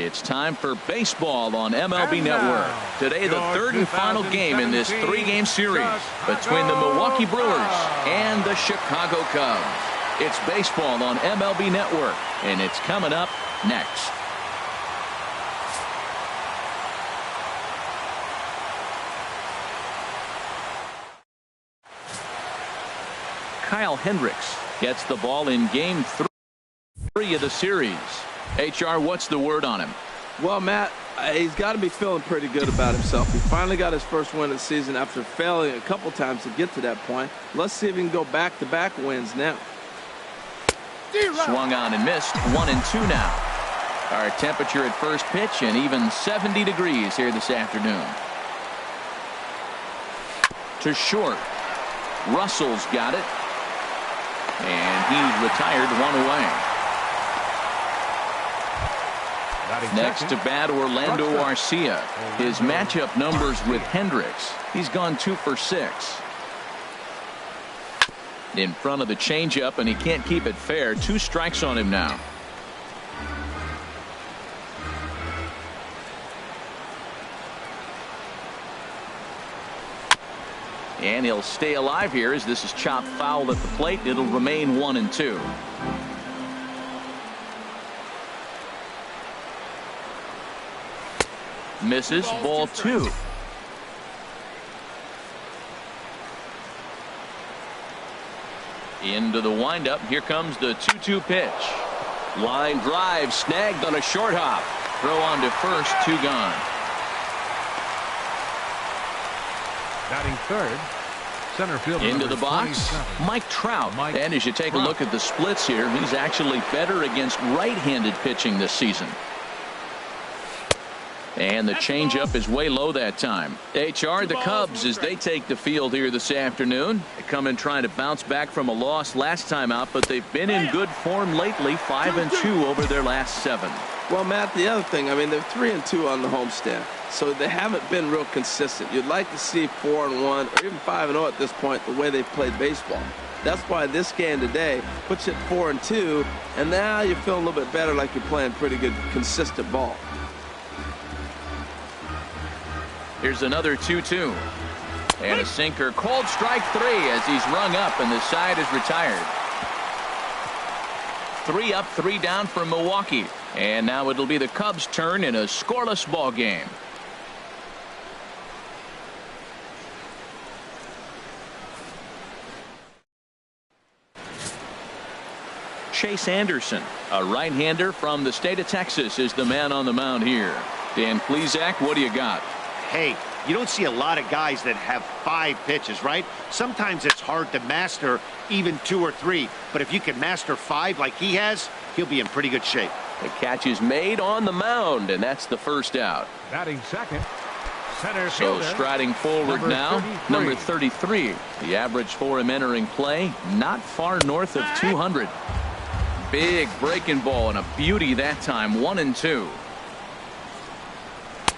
It's time for baseball on MLB Network. Today, the third and final game in this three-game series between the Milwaukee Brewers and the Chicago Cubs. It's baseball on MLB Network, and it's coming up next. Kyle Hendricks gets the ball in game three of the series. HR, what's the word on him? Well, Matt, he's got to be feeling pretty good about himself. He finally got his first win of the season after failing a couple times to get to that point. Let's see if he can go back-to-back wins now. Swung on and missed. 1-2 now. Our temperature at first pitch and even 70 degrees here this afternoon. To short. Russell's got it. And he's retired one away. Next to bat, Orlando Arcia. His matchup numbers with Hendricks. He's gone 2 for 6. In front of the changeup, and he can't keep it fair. 2 strikes on him now. And he'll stay alive here as this is chopped foul at the plate. It'll remain 1-2. Misses. Ball 2. Into the windup. Here comes the 2-2 pitch. Line drive snagged on a short hop. Throw on to first. 2 gone. Batting third, center fielder into the box, 27. Mike Trout. And as you take a look at the splits here, he's actually better against right-handed pitching this season. And the changeup is way low that time. HR, the Cubs, as they take the field here this afternoon. They come in trying to bounce back from a loss last time out, but they've been in good form lately. 5-2 over their last 7. Well, Matt, the other thing, I mean, they're 3-2 on the homestand, so they haven't been real consistent. You'd like to see 4-1 or even 5-0 at this point, the way they've played baseball. That's why this game today puts you at 4-2, and now you feel a little bit better, like you're playing pretty good, consistent ball. Here's another 2-2. And a sinker. Called strike 3 as he's rung up and the side is retired. 3 up, 3 down for Milwaukee. And now it'll be the Cubs' turn in a scoreless ball game. Chase Anderson, a right-hander from the state of Texas, is the man on the mound here. Dan Plesac, what do you got? Hey, you don't see a lot of guys that have 5 pitches, right? Sometimes it's hard to master even 2 or 3. But if you can master 5 like he has, he'll be in pretty good shape. The catch is made on the mound, and that's the first out. Batting second, center so fielder, striding forward now, 33. number 33. The average for him entering play, not far north of 200. Big breaking ball and a beauty that time. 1-2.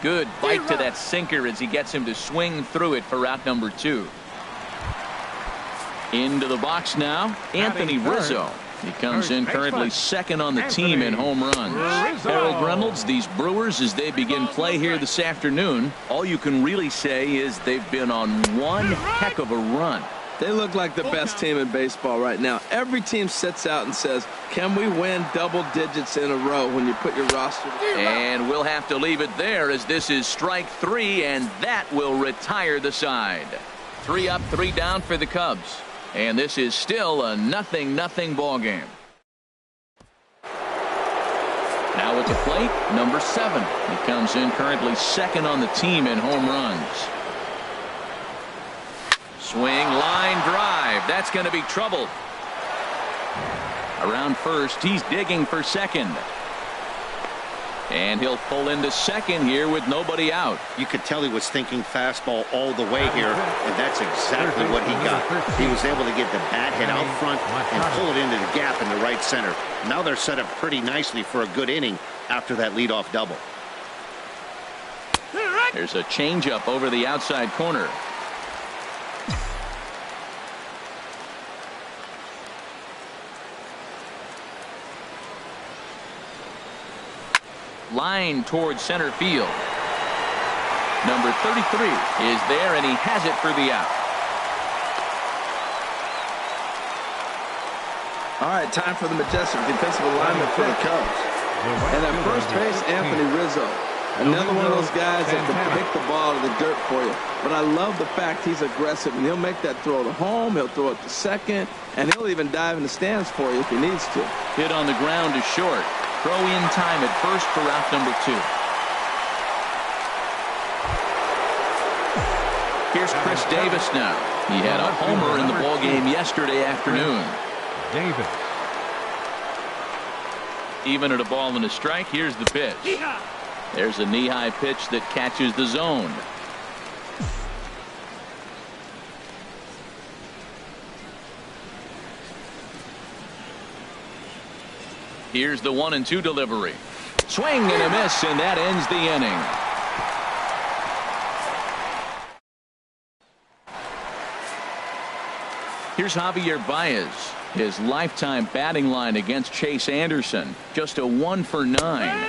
Good bite to that sinker as he gets him to swing through it for out number 2. Into the box now, Anthony Rizzo. He comes in currently second on the team in home runs. Harold Reynolds, these Brewers, as they begin play here this afternoon, all you can really say is they've been on one heck of a run. They look like the best team in baseball right now. Every team sits out and says, can we win double digits in a row when you put your roster together? And we'll have to leave it there as this is strike 3, and that will retire the side. 3 up, 3 down for the Cubs. And this is still a 0-0 ball game. Now at the plate, number 7. He comes in currently second on the team in home runs. Swing, line drive. That's going to be trouble. Around first, he's digging for second. And he'll pull into second here with nobody out. You could tell he was thinking fastball all the way here, and that's exactly what he got. He was able to get the bat hit out front and pull it into the gap in the right center. Now they're set up pretty nicely for a good inning after that leadoff double. There's a changeup over the outside corner. Line towards center field. Number 33 is there, and he has it for the out. All right, time for the majestic defensive alignment for the Cubs. And at first base, Anthony Rizzo. Another one of those guys that can pick the ball out of the dirt for you. But I love the fact he's aggressive, and he'll make that throw to home, he'll throw it to second, and he'll even dive in the stands for you if he needs to. Hit on the ground to short. Throw in time at first for out number 2. Here's Chris Davis now. He had a homer in the ballgame yesterday afternoon. Davis. Even at a ball and a strike, here's the pitch. There's a knee-high pitch that catches the zone. Here's the 1-2 delivery. Swing and a miss, and that ends the inning. Here's Javier Baez. His lifetime batting line against Chase Anderson, just a 1 for 9.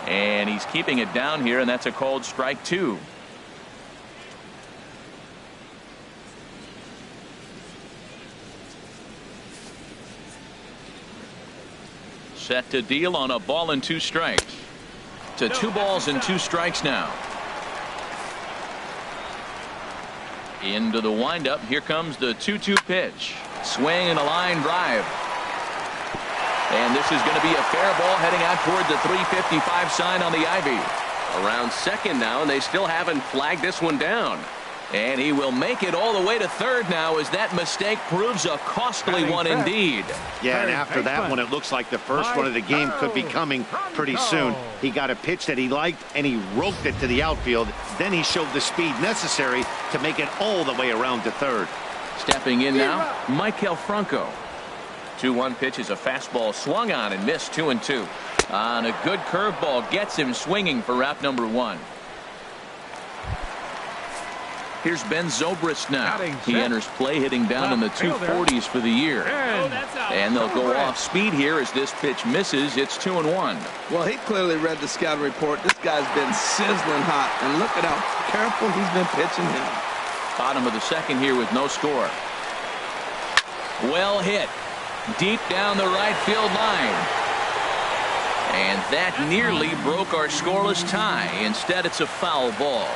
And he's keeping it down here, and that's a called strike 2. Set to deal on a ball and 2 strikes. To 2 balls and 2 strikes now. Into the windup. Here comes the 2-2 pitch. Swing and a line drive. And this is going to be a fair ball heading out toward the 355 sign on the ivy. Around second now, and they still haven't flagged this one down. And he will make it all the way to third now, as that mistake proves a costly one indeed. Yeah, and after that one, it looks like the first one of the game could be coming pretty soon. He got a pitch that he liked, and he roped it to the outfield. Then he showed the speed necessary to make it all the way around to third. Stepping in now, Michael Franco. 2-1 pitch is a fastball swung on and missed. 2-2. On a good curveball, gets him swinging for out number 1. Here's Ben Zobrist now. He enters play hitting down in the 240s for the year. And they'll go off speed here as this pitch misses. It's 2-1. Well, he clearly read the scouting report. This guy's been sizzling hot, and look at how careful he's been pitching him. Bottom of the second here with no score. Well hit. Deep down the right field line. And that nearly broke our scoreless tie. Instead, it's a foul ball.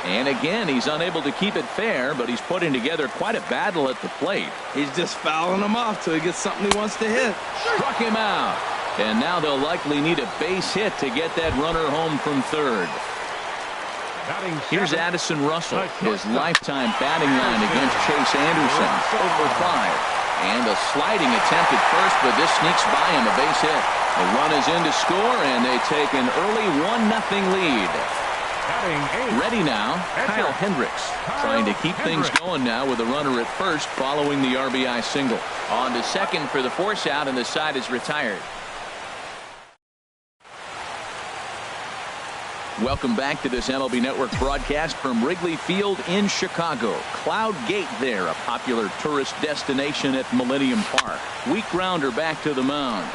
And again, he's unable to keep it fair, but he's putting together quite a battle at the plate. He's just fouling him off till he gets something he wants to hit. Struck him out. And now they'll likely need a base hit to get that runner home from third. Here's Addison Russell. His lifetime batting line against Chase Anderson. Over 5. And a sliding attempt at first, but this sneaks by him, a base hit. The run is in to score, and they take an early 1-0 lead. Ready now, Kyle Hendricks, trying to keep things going now with a runner at first following the RBI single. On to second for the force out, and the side is retired. Welcome back to this MLB Network broadcast from Wrigley Field in Chicago. Cloud Gate there, a popular tourist destination at Millennium Park. Weak grounder back to the mound.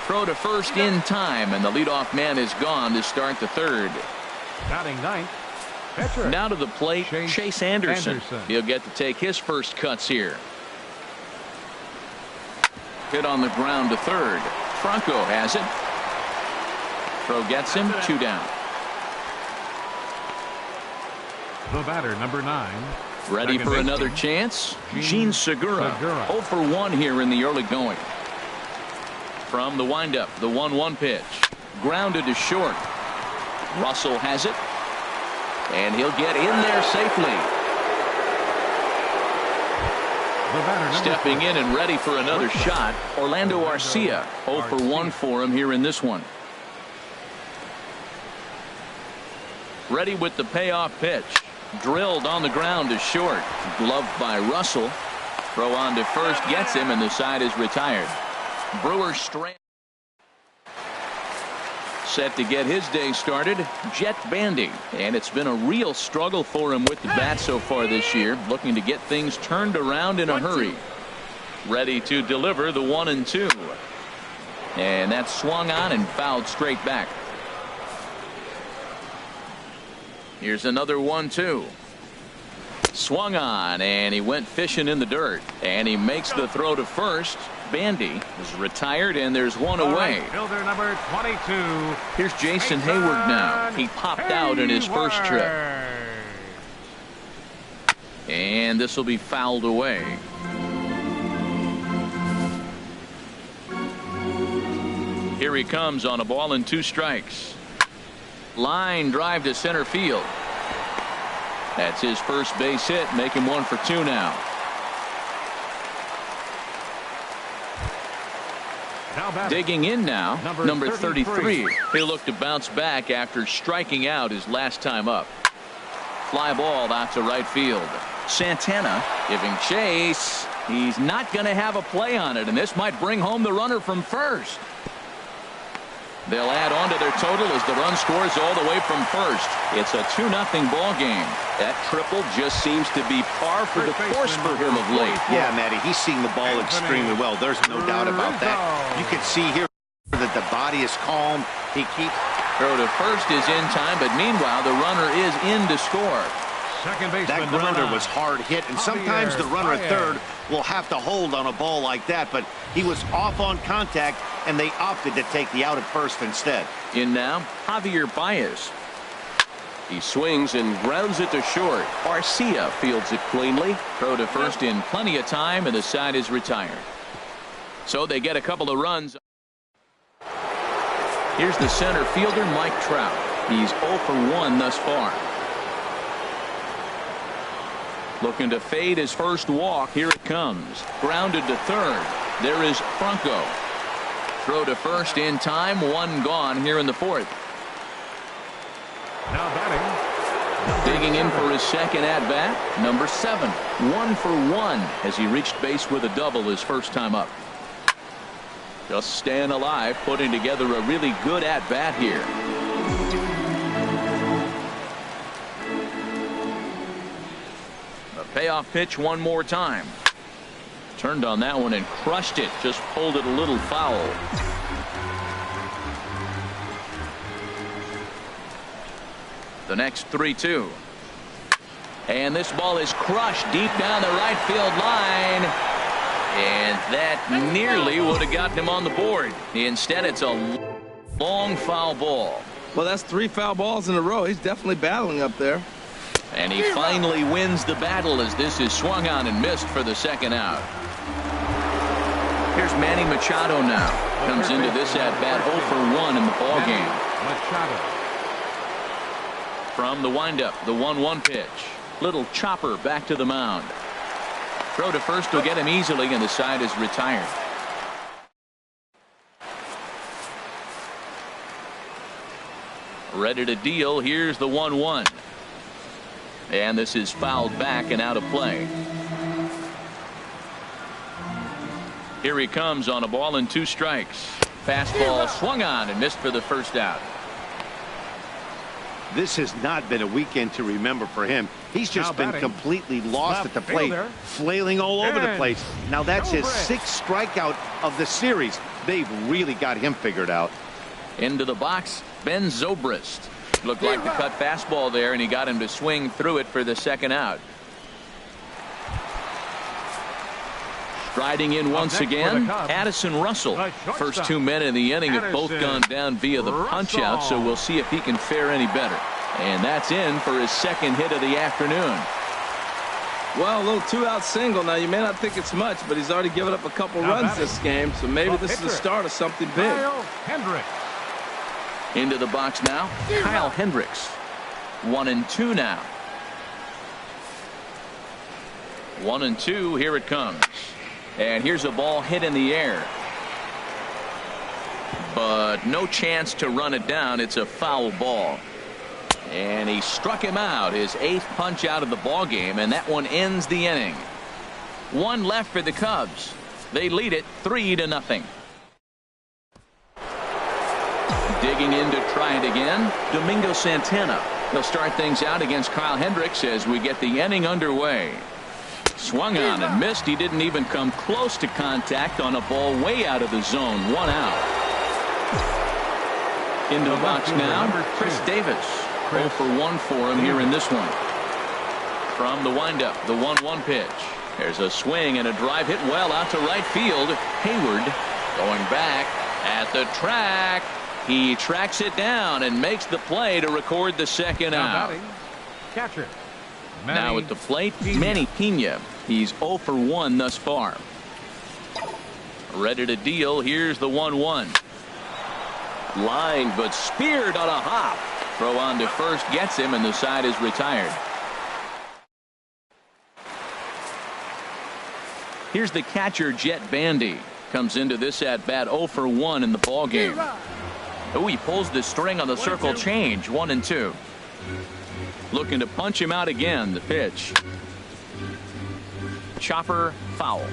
Throw to first in time, and the leadoff man is gone to start the third. Batting ninth, pitcher. Now to the plate, Chase Anderson. He'll get to take his first cuts here. Hit on the ground to third. Franco has it. Throw gets him, 2 down. The batter, number 9. Ready for another chance? Gene Segura. 0 for 1 here in the early going. From the windup, the 1-1 pitch. Grounded to short. Russell has it. And he'll get in there safely. Stepping in and ready for another shot, Orlando Arcia. 0 for 1 for him here in this one. Ready with the payoff pitch. Drilled on the ground to short. Gloved by Russell. Throw on to first gets him, and the side is retired. Brewers strand. Set to get his day started, Jet Bandy. And it's been a real struggle for him with the bat so far this year. Looking to get things turned around in a hurry. Ready to deliver the 1-2. And that's swung on and fouled straight back. Here's another 1-2. Swung on, and he went fishing in the dirt. And he makes the throw to first. Bandy is retired, and there's one away. Right, fielder number 22. Here's Jason Hayward now. He popped out in his first trip. And this will be fouled away. Here he comes on a ball and 2 strikes. Line drive to center field. That's his first base hit, making 1 for 2 now. Digging in now, number 33. He'll look to bounce back after striking out his last time up. Fly ball out to right field. Santana giving chase. He's not going to have a play on it, and this might bring home the runner from first. They'll add on to their total as the run scores all the way from first. It's a 2-0 ball game. That triple just seems to be par for the course for him of late. Yeah, Matty, he's seeing the ball extremely well. There's no doubt about that. You can see here that the body is calm. He keeps. Throw to first is in time, but meanwhile the runner is in to score. That grounder was hard hit, and sometimes the runner at third will have to hold on a ball like that, but he was off on contact, and they opted to take the out at first instead. In now, Javier Baez. He swings and grounds it to short. Arcia fields it cleanly. Throw to first in plenty of time, and the side is retired. So they get a couple of runs. Here's the center fielder, Mike Trout. He's 0 for 1 thus far. Looking to fade his first walk. Here it comes. Grounded to third. There is Franco. Throw to first in time. 1 gone here in the 4th. Now batting. Digging in for his second at bat. Number 7. 1 for 1 as he reached base with a double his first time up. Just staying alive, putting together a really good at bat here. Payoff pitch one more time. Turned on that one and crushed it. Just pulled it a little foul. The next 3-2. And this ball is crushed deep down the right field line. And that nearly would have gotten him on the board. Instead, it's a long foul ball. Well, that's 3 foul balls in a row. He's definitely battling up there. And he finally wins the battle as this is swung on and missed for the second out. Here's Manny Machado now. Comes into this at bat 0 for 1 in the ball game. From the windup, the 1-1 pitch. Little chopper back to the mound. Throw to first will get him easily, and the side is retired. Ready to deal. Here's the 1-1. And this is fouled back and out of play. Here he comes on a ball and 2 strikes. Fastball swung on and missed for the first out. This has not been a weekend to remember for him. He's just been completely lost at the plate, flailing all over the place. Now that's his 6th strikeout of the series. They've really got him figured out. Into the box, Ben Zobrist. Looked like the cut fastball there, and he got him to swing through it for the second out. Striding in once again, Addison Russell. First 2 men in the inning have both gone down via the punch out, so we'll see if he can fare any better. And that's in for his second hit of the afternoon. Well, a little 2-out single. Now, you may not think it's much, but he's already given up a couple runs this game, so maybe this is the start of something big. Into the box now, Kyle Hendricks. 1-2 now. 1-2, here it comes. And here's a ball hit in the air. But no chance to run it down. It's a foul ball. And he struck him out, his 8th punch out of the ball game, and that one ends the inning. 1 left for the Cubs. They lead it 3-0. Digging in to try it again, Domingo Santana. They'll start things out against Kyle Hendricks as we get the inning underway. Swung on and missed. He didn't even come close to contact on a ball way out of the zone. 1 out. Into the box now, Chris Davis. 0 for 1 for him here in this one. From the windup, the 1-1 pitch. There's a swing and a drive hit well out to right field. Hayward going back at the track. He tracks it down and makes the play to record the second out. Catcher. Now at the plate, Manny Pena. He's 0 for 1 thus far. Ready to deal. Here's the 1-1. Line, but speared on a hop. Throw on to first gets him, and the side is retired. Here's the catcher, Jet Bandy. Comes into this at bat 0 for 1 in the ball game. Oh, he pulls the string on the circle change. 1-2. Looking to punch him out again. The pitch. Chopper foul.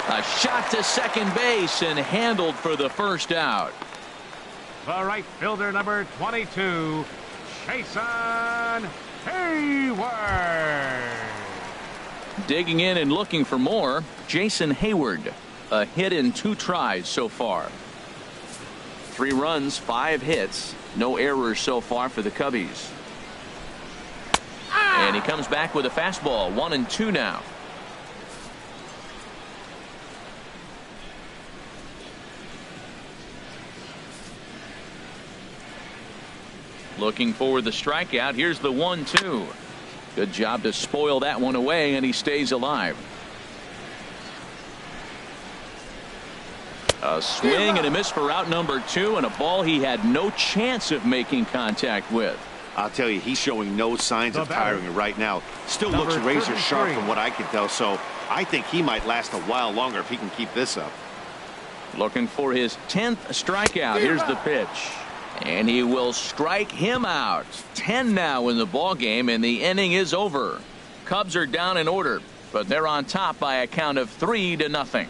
A shot to second base and handled for the first out. The right fielder, number 22, Jason Hayward. Digging in and looking for more, Jason Hayward. A hit in 2 tries so far. 3 runs, 5 hits. No errors so far for the Cubbies. And he comes back with a fastball. 1-2 now. Looking for the strikeout. Here's the 1-2. Good job to spoil that one away, and he stays alive. A swing and a miss for out number 2, and a ball he had no chance of making contact with. I'll tell you, he's showing no signs of tiring right now. Still looks razor sharp from what I can tell, so I think he might last a while longer if he can keep this up. Looking for his 10th strikeout. Here's the pitch. And he will strike him out. 10 now in the ball game, and the inning is over. Cubs are down in order, but they're on top by a count of 3-0.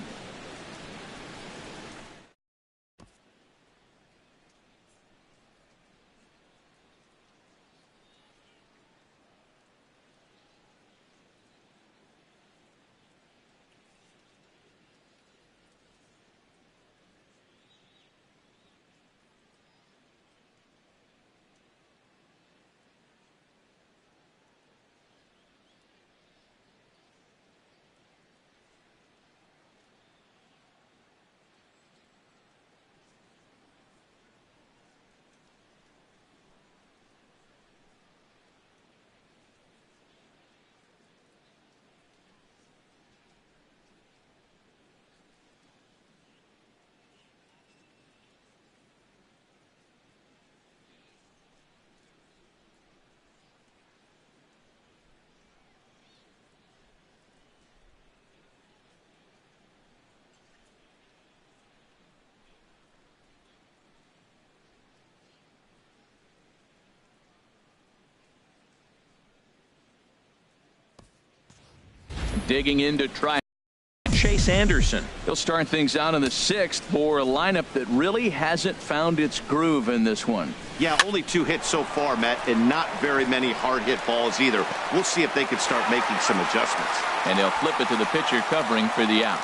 Digging in to try Chase Anderson. He'll start things out in the 6th for a lineup that really hasn't found its groove in this one. Yeah, only 2 hits so far, Matt, and not very many hard hit balls either. We'll see if they can start making some adjustments. And they'll flip it to the pitcher covering for the out.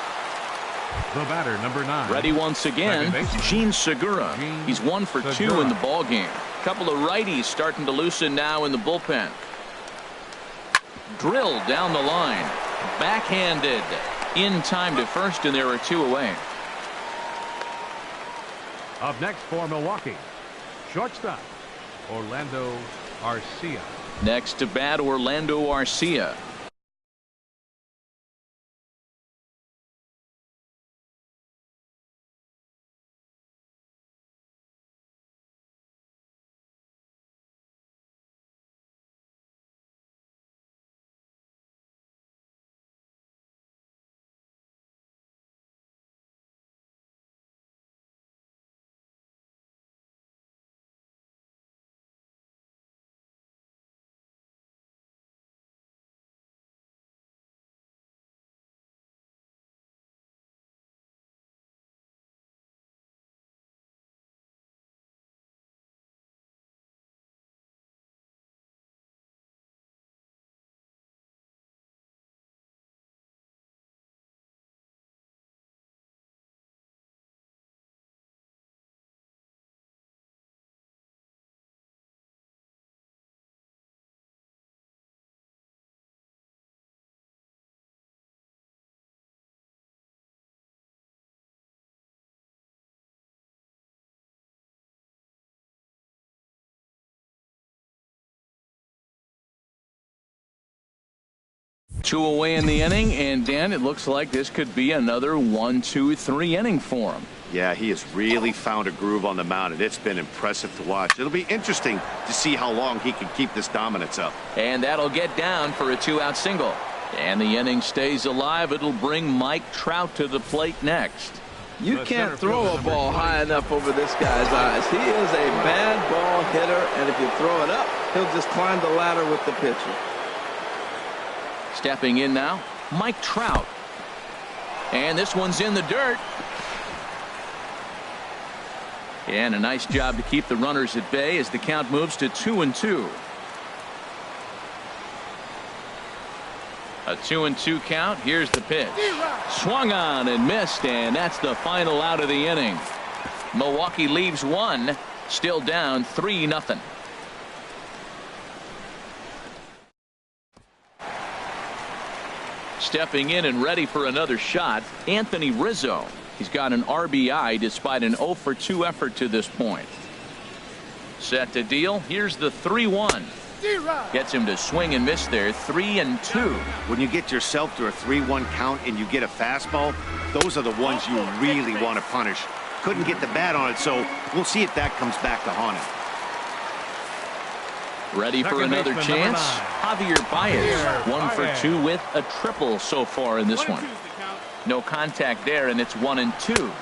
The batter, number 9. Ready once again, Gene Segura. He's 1 for 2 in the ball game. Couple of righties starting to loosen now in the bullpen. Drilled down the line. Backhanded in time to first, and there are 2 away. Up next for Milwaukee, shortstop Orlando Arcia. Next to bat, Orlando Arcia. 2 away in the inning, and Dan, it looks like this could be another 1, 2, 3 inning for him. Yeah, he has really found a groove on the mound, and it's been impressive to watch. It'll be interesting to see how long he can keep this dominance up. And that'll get down for a 2-out single. And the inning stays alive. It'll bring Mike Trout to the plate next. You can't throw a ball high enough over this guy's eyes. He is a bad ball hitter, and if you throw it up, he'll just climb the ladder with the pitcher. Stepping in now, Mike Trout. And this one's in the dirt. And a nice job to keep the runners at bay as the count moves to 2-2. A 2-2 count. Here's the pitch. Swung on and missed, and that's the final out of the inning. Milwaukee leaves one, still down 3-0. Stepping in and ready for another shot, Anthony Rizzo. He's got an RBI despite an 0-for-2 effort to this point. Set to deal. Here's the 3-1. Gets him to swing and miss there. 3-2. When you get yourself to a 3-1 count and you get a fastball, those are the ones you really want to punish. Couldn't get the bat on it, so we'll see if that comes back to haunt him. Ready for another chance? Javier Baez, 1 for 2 with a triple so far in this one. No contact there, and it's 1-2.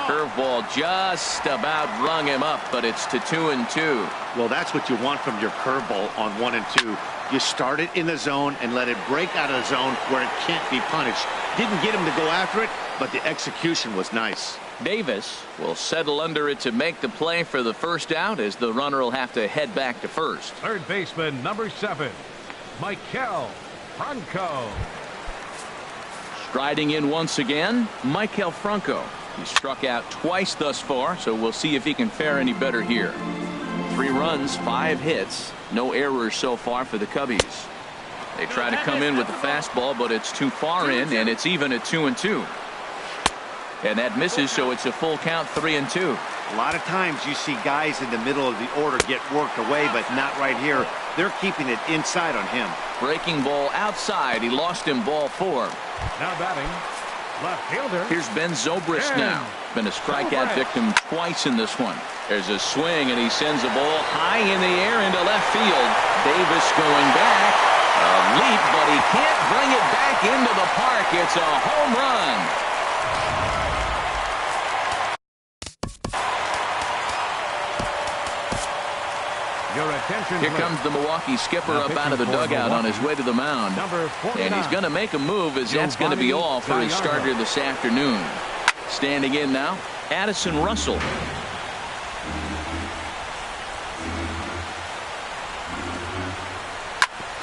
Curveball just about rung him up, but it's to 2-2. Well, that's what you want from your curveball on 1-2. You start it in the zone and let it break out of the zone where it can't be punished. Didn't get him to go after it, but the execution was nice. Davis will settle under it to make the play for the first out, as the runner will have to head back to first. Third baseman, number 7, Maikel Franco. Striding in once again, Maikel Franco. He struck out twice thus far, so we'll see if he can fare any better here. 3 runs, 5 hits, no errors so far for the Cubbies. They try to come in with the fastball, but it's too far in, and it's even at 2-2. And that misses, so it's a full count, 3-2. A lot of times you see guys in the middle of the order get worked away, but not right here. They're keeping it inside on him. Breaking ball outside. He lost him, ball 4. Now batting, left fielder. Here's Ben Zobrist now. Been a strikeout victim twice in this one. There's a swing, and he sends a ball high in the air into left field. Davis going back. A leap, but he can't bring it back into the park. It's a home run. Your attention, Here comes the Milwaukee skipper up out of the dugout on his way to the mound. And he's going to make a move, as that's going to be all for his starter this afternoon. Standing in now, Addison Russell.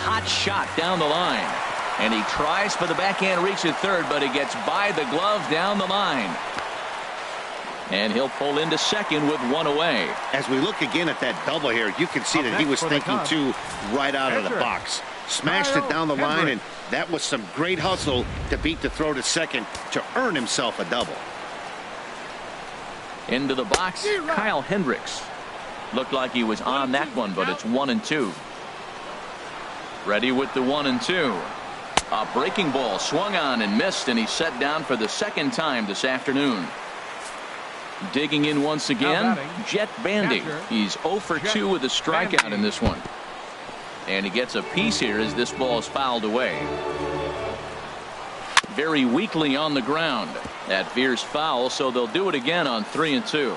Hot shot down the line. And he tries for the backhand reach at third, but he gets by the glove down the line. And he'll pull into second with 1 away. As we look again at that double here, you can see that he was thinking too right out of the box. Smashed it down the line, and that was some great hustle to beat the throw to second to earn himself a double. Into the box, Kyle Hendricks. Looked like he was on that one, but it's 1-2. Ready with the 1-2. A breaking ball swung on and missed, and he's set down for the second time this afternoon. Digging in once again, Jet Bandy. He's 0 for 2 with a strikeout in this one. And he gets a piece here as this ball is fouled away. Very weakly on the ground. That veers foul, so they'll do it again on 3-2.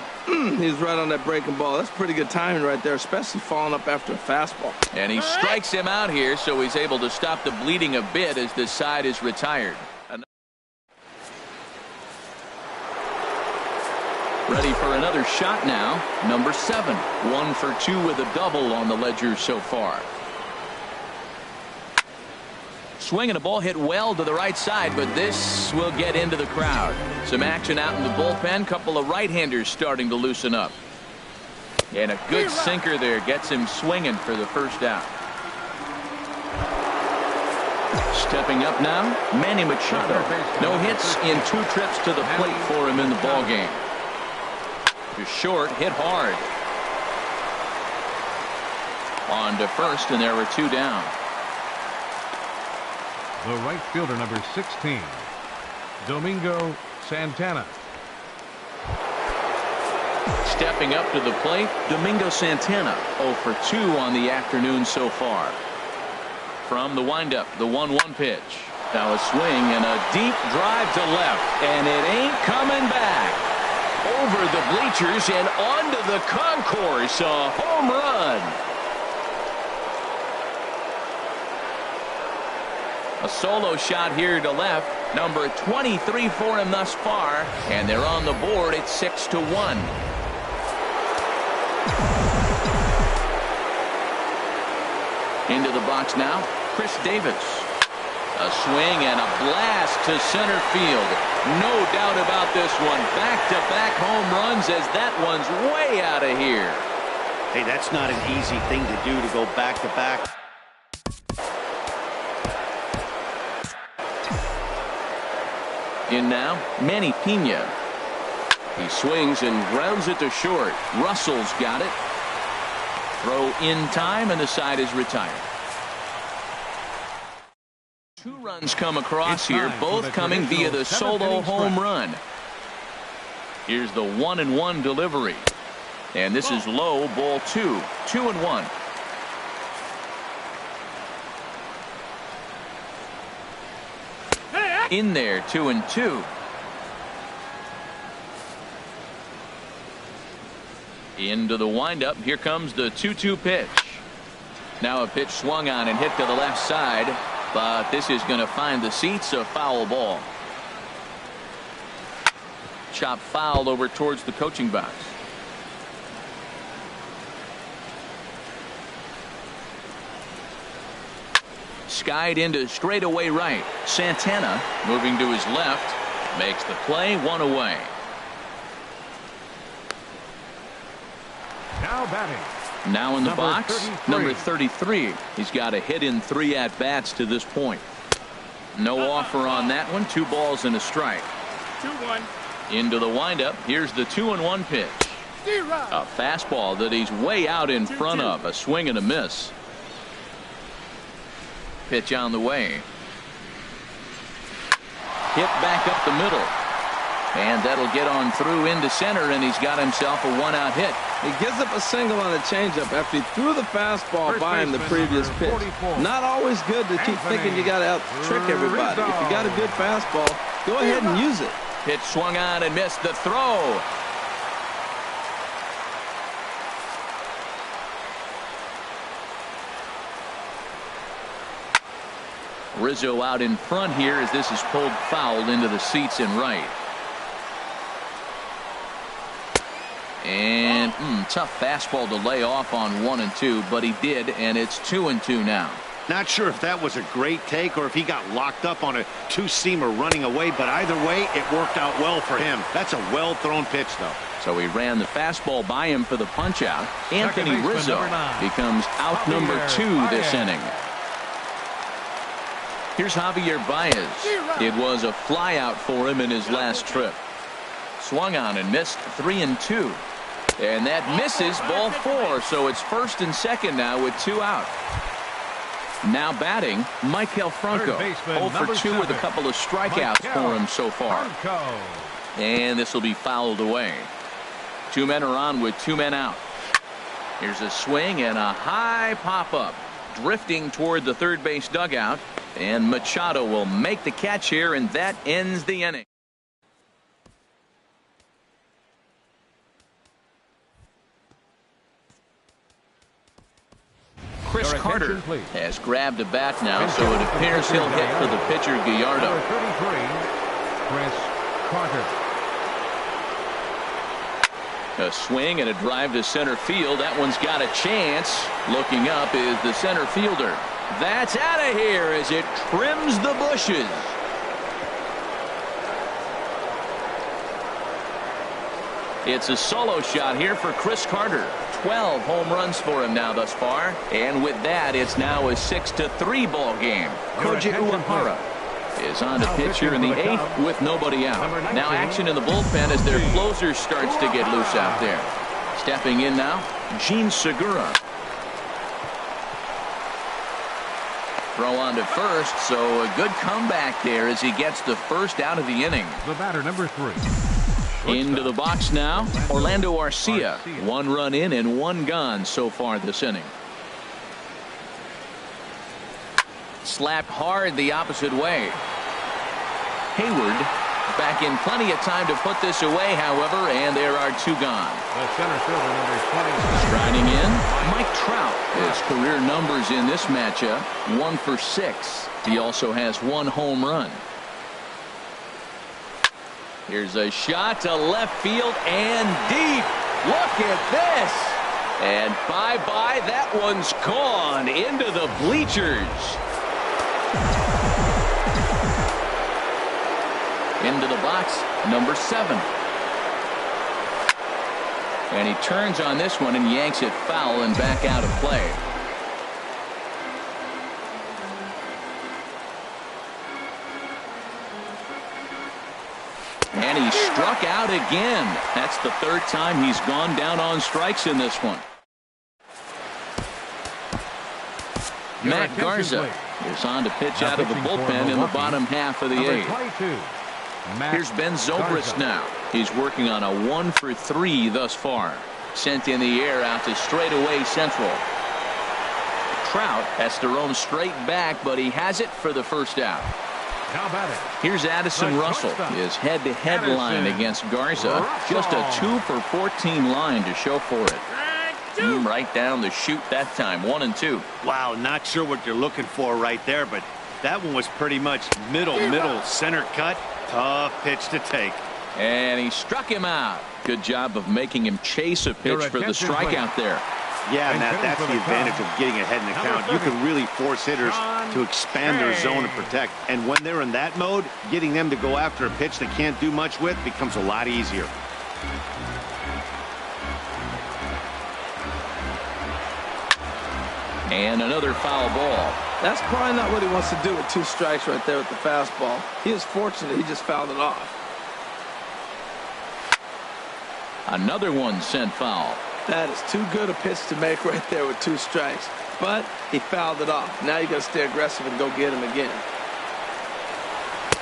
He's right on that breaking ball. That's pretty good timing right there, especially falling up after a fastball. And he strikes him out here, so he's able to stop the bleeding a bit as this side is retired. Ready for another shot now. Number 7. 1 for 2 with a double on the ledger so far. Swing and a ball hit well to the right side, but this will get into the crowd. Some action out in the bullpen. Couple of right-handers starting to loosen up. And a good sinker there gets him swinging for the first out. Stepping up now, Manny Machado. No hits in 2 trips to the plate for him in the ballgame. To short, hit hard. On to first, and there were 2 down. The right fielder, number 16, Domingo Santana. Stepping up to the plate, Domingo Santana, 0 for 2 on the afternoon so far. From the windup, the 1-1 pitch. Now a swing and a deep drive to left, and it ain't coming back. Over the bleachers and onto the concourse, a home run. A solo shot here to left, number 23 for him thus far, and they're on the board at 6-1. Into the box now, Chris Davis. A swing and a blast to center field. No doubt about this one. Back-to-back home runs as that one's way out of here. Hey, that's not an easy thing to do, to go back-to-back. In now, Manny Pena. He swings and grounds it to short. Russell's got it. Throw in time, and the side is retired. 2 runs come across here, both coming via the solo home run. Here's the 1-1 delivery. And this is low, ball 2. 2-1. In there, 2-2. Into the windup. Here comes the 2-2 pitch. Now a pitch swung on and hit to the left side, but this is going to find the seats, a foul ball. Chop fouled over towards the coaching box. Skied into straightaway right. Santana moving to his left makes the play, 1 away. Now batting. Now in the Number box, 33. number 33. He's got a hit in 3 at-bats to this point. No offer on that one. 2 balls and a strike. 2-1. Into the windup. Here's the 2-1 pitch. A fastball that he's way out in front of. A swing and a miss. Pitch on the way. Hit back up the middle. And that'll get on through into center, and he's got himself a 1-out hit. He gives up a single on a changeup after he threw the fastball by him the previous pitch. Not always good to keep thinking you got to out-trick everybody. If you got a good fastball, go ahead and use it. Pitch swung on and missed the throw. Rizzo out in front here as this is pulled foul into the seats in right. And tough fastball to lay off on 1 and 2, but he did, and it's 2 and 2 now. Not sure if that was a great take or if he got locked up on a 2-seamer running away, but either way, it worked out well for him. That's a well-thrown pitch, though. So he ran the fastball by him for the punch-out. Anthony Rizzo becomes out number 2 this inning. Here's Javier Baez. It was a flyout for him in his last trip. Swung on and missed 3 and 2. And that misses, ball 4. So it's 1st and 2nd now with 2 out. Now batting, Maikel Franco. 0 for 2 with a couple of strikeouts for him so far. And this will be fouled away. 2 men are on with 2 men out. Here's a swing and a high pop-up. Drifting toward the third base dugout. And Machado will make the catch here, and that ends the inning. Chris Carter has grabbed a bat now, so it appears he'll hit for the pitcher Gallardo. Number 33, Chris Carter. A swing and a drive to center field. That one's got a chance. Looking up is the center fielder. That's out of here as it trims the bushes. It's a solo shot here for Chris Carter. 12 home runs for him now thus far. And with that, it's now a 6-3 ball game. Koji Uehara is on to pitch here in the 8th with nobody out. Now action in the bullpen as their closer starts to get loose out there. Stepping in now, Gene Segura. Throw on to first, so a good comeback there as he gets the first out of the inning. The batter, number 3. Into the box now, Orlando Arcia. 1 run in and 1 gone so far this inning. Slapped hard the opposite way. Hayward back in plenty of time to put this away, however, and there are 2 gone. The center fielder, number 20. Striding in, Mike Trout. His career numbers in this matchup, 1 for 6. He also has 1 home run. Here's a shot to left field and deep. Look at this. And bye-bye, that one's gone into the bleachers. Into the box, number 7. And he turns on this one and yanks it foul and back out of play. And he struck out again. That's the 3rd time he's gone down on strikes in this one. Matt Garza is on to pitch out of the bullpen in the bottom half of the 8th. Here's Ben Zobrist now. He's working on a 1 for 3 thus far. Sent in the air out to straightaway central. Trout has to roam straight back, but he has it for the first out. How about it? Here's Addison Russell. His head-to-head line against Garza. Just a 2 for 14 line to show for it. Right down the chute that time. 1 and 2. Wow, not sure what you're looking for right there, but that one was pretty much middle, center cut. Tough pitch to take. And he struck him out. Good job of making him chase a pitch for the strikeout there. Yeah, Matt, that's the advantage of getting ahead in the count. You can really force hitters to expand their zone and protect. And when they're in that mode, getting them to go after a pitch they can't do much with becomes a lot easier. And another foul ball. That's probably not what he wants to do with 2 strikes right there with the fastball. He is fortunate he just fouled it off. Another one sent foul. That is too good a pitch to make right there with 2 strikes. But he fouled it off. Now you got to stay aggressive and go get him again.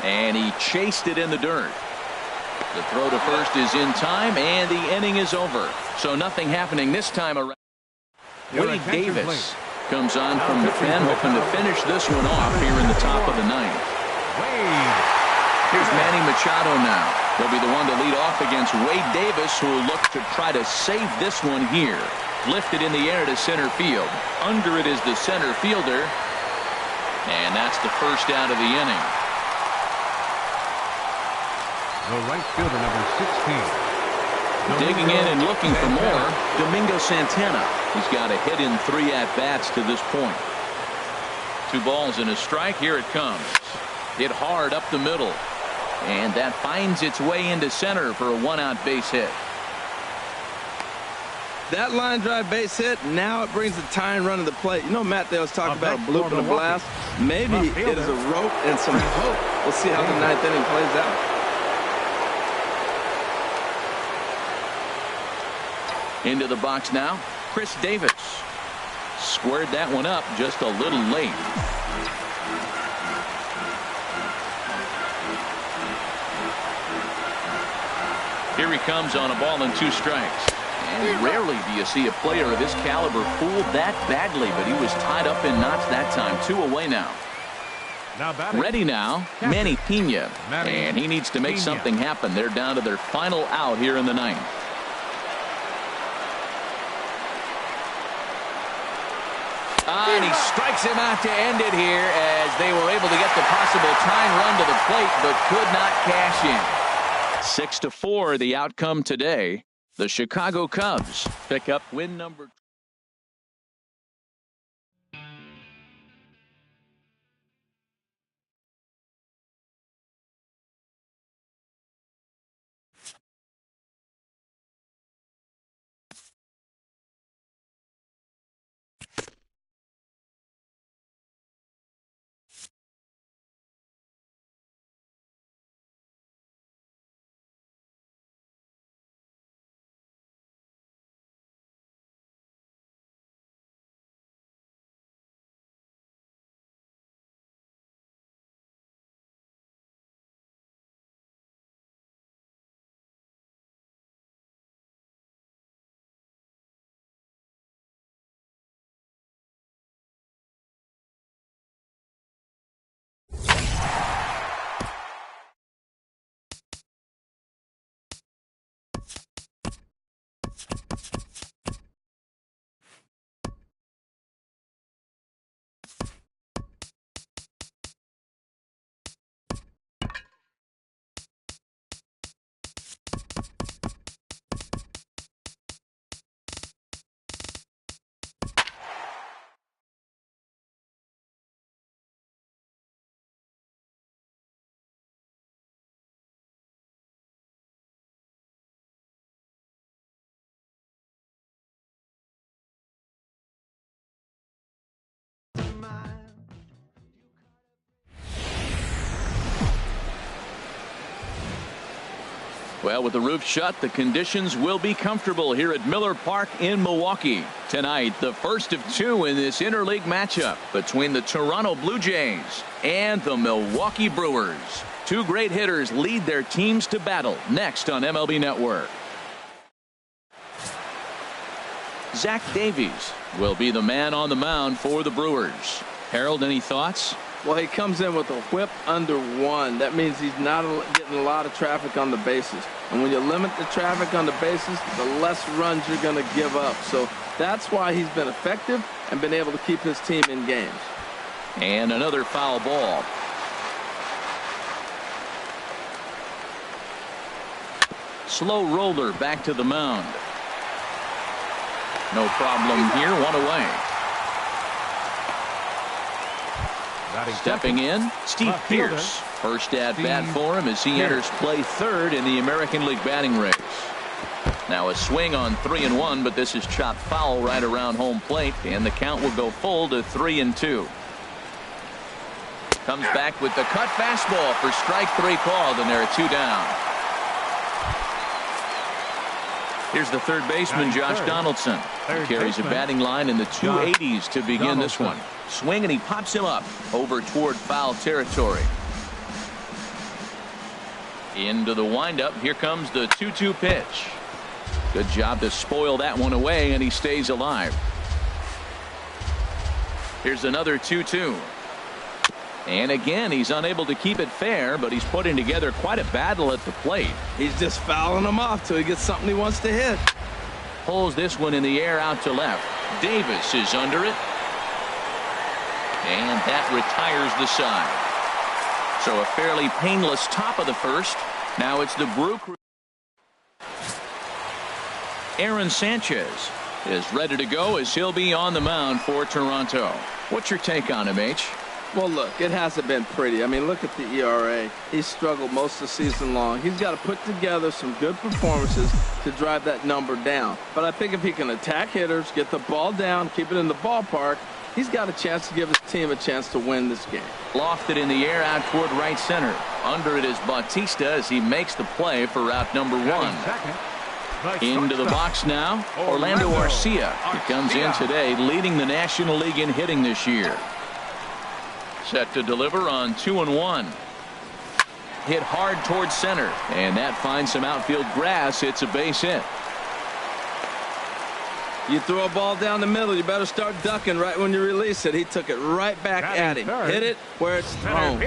And he chased it in the dirt. The throw to first is in time, and the inning is over. So nothing happening this time around. Wade Davis comes on from the pen, hoping to finish this one off here in the top of the 9th. Here's Manny Machado now. He'll be the one to lead off against Wade Davis, who will look to try to save this one here. Lifted in the air to center field. Under it is the center fielder. And that's the first out of the inning. The right fielder, number 16. Digging in and looking for more, Domingo Santana. He's got a hit in 3 at-bats to this point. 2 balls and a strike. Here it comes. Hit hard up the middle. And that finds its way into center for a 1-out base hit. That line drive base hit, now it brings the tying run to the plate. You know, Matt, they was talking about a bloop and a blast. Maybe it is a rope and some hope. We'll see how the 9th inning plays out. Into the box now, Chris Davis. Squared that one up just a little late. Here he comes on a ball and 2 strikes. And rarely do you see a player of his caliber fooled that badly, but he was tied up in knots that time. 2 away now. Ready now, Manny Pena. And he needs to make something happen. They're down to their final out here in the 9th. And he strikes him out to end it here as they were able to get the possible tying run to the plate, but could not cash in. 6-4 the outcome today. The Chicago Cubs pick up win number Well, with the roof shut, the conditions will be comfortable here at Miller Park in Milwaukee. Tonight, the first of two in this interleague matchup between the Toronto Blue Jays and the Milwaukee Brewers. Two great hitters lead their teams to battle next on MLB Network. Zach Davies will be the man on the mound for the Brewers. Harold, any thoughts? Well, he comes in with a whip under 1. That means he's not getting a lot of traffic on the bases. And when you limit the traffic on the bases, the less runs you're going to give up. So that's why he's been effective and been able to keep his team in games. And another foul ball. Slow roller back to the mound. No problem here. One away. Stepping in, Steve Pearce. First at bat for him as he enters play third in the American League batting race. Now a swing on 3-1, but this is chopped foul right around home plate, and the count will go full to 3-2. Comes back with the cut fastball for strike 3 called, and there are 2 down. Here's the third baseman, Josh Donaldson. He carries a batting line in the 280s to begin this one. Swing, and he pops him up over toward foul territory. Into the windup. Here comes the 2-2 pitch. Good job to spoil that one away, and he stays alive. Here's another 2-2. And again, he's unable to keep it fair, but he's putting together quite a battle at the plate. He's just fouling them off till he gets something he wants to hit. Pulls this one in the air out to left. Davis is under it. And that retires the side. So a fairly painless top of the first. Now it's the Brew Crew. Aaron Sanchez is ready to go as he'll be on the mound for Toronto. What's your take on him, H? Well, look, it hasn't been pretty. I mean, look at the ERA. He's struggled most of the season long. He's got to put together some good performances to drive that number down. But I think if he can attack hitters, get the ball down, keep it in the ballpark, he's got a chance to give his team a chance to win this game. Lofted in the air out toward right center. Under it is Bautista as he makes the play for route number 1. Into the box now, Orlando Arcia. He comes in today leading the National League in hitting this year. Set to deliver on 2-1. Hit hard towards center, and that finds some outfield grass. It's a base hit. You throw a ball down the middle, you better start ducking right when you release it. He took it right back at him. Hit it where it's thrown.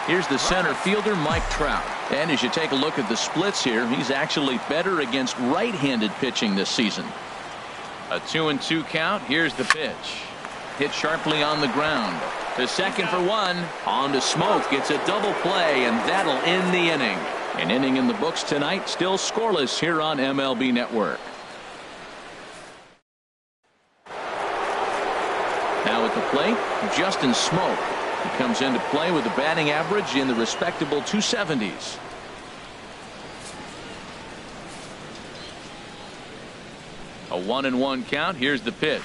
Here's the center fielder, Mike Trout. And as you take a look at the splits here, he's actually better against right-handed pitching this season. A 2-2 count. Here's the pitch. Hit sharply on the ground. To second for 1. On to Smoke. It's a double play, and that'll end the inning. An inning in the books tonight, still scoreless here on MLB Network. Now at the plate, Justin Smoke. He comes into play with a batting average in the respectable 270s. A 1-1 count. Here's the pitch.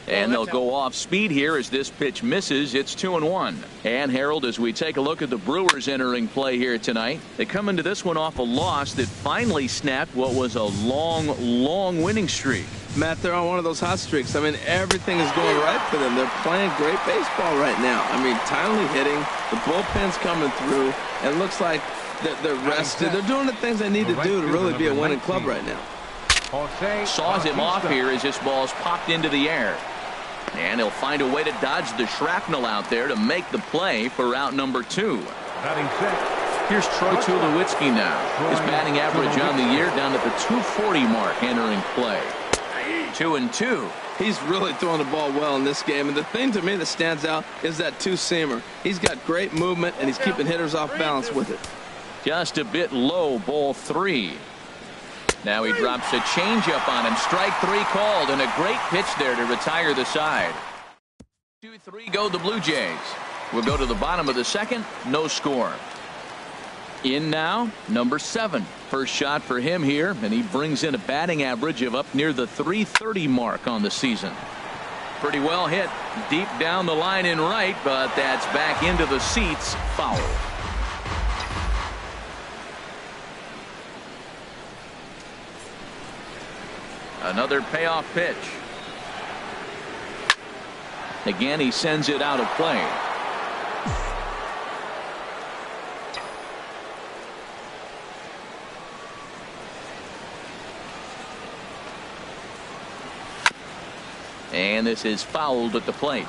And they'll go off speed here as this pitch misses. It's 2-1. And Harold, as we take a look at the Brewers entering play here tonight, they come into this one off a loss that finally snapped what was a long winning streak. Matt, they're on one of those hot streaks. I mean, everything is going right for them. They're playing great baseball right now. I mean, timely hitting, the bullpen's coming through, and it looks like they're rested. They're doing the things they need to do to really be a winning club right now. Saws him off here as this ball's popped into the air. And he'll find a way to dodge the shrapnel out there to make the play for route number 2. Here's Troy Tulowitzki now. His batting average on the year down at the 240 mark entering play. 2-2. He's really throwing the ball well in this game. And the thing to me that stands out is that two-seamer. He's got great movement, and he's keeping hitters off balance with it. Just a bit low, ball 3. Now he drops a changeup on him. Strike 3 called, and a great pitch there to retire the side. 2-3 go the Blue Jays. We'll go to the bottom of the second. No score. In now, number 7. First shot for him here, and he brings in a batting average of up near the 330 mark on the season. Pretty well hit. Deep down the line in right, but that's back into the seats. Foul. Another payoff pitch. Again, he sends it out of play. And this is fouled at the plate.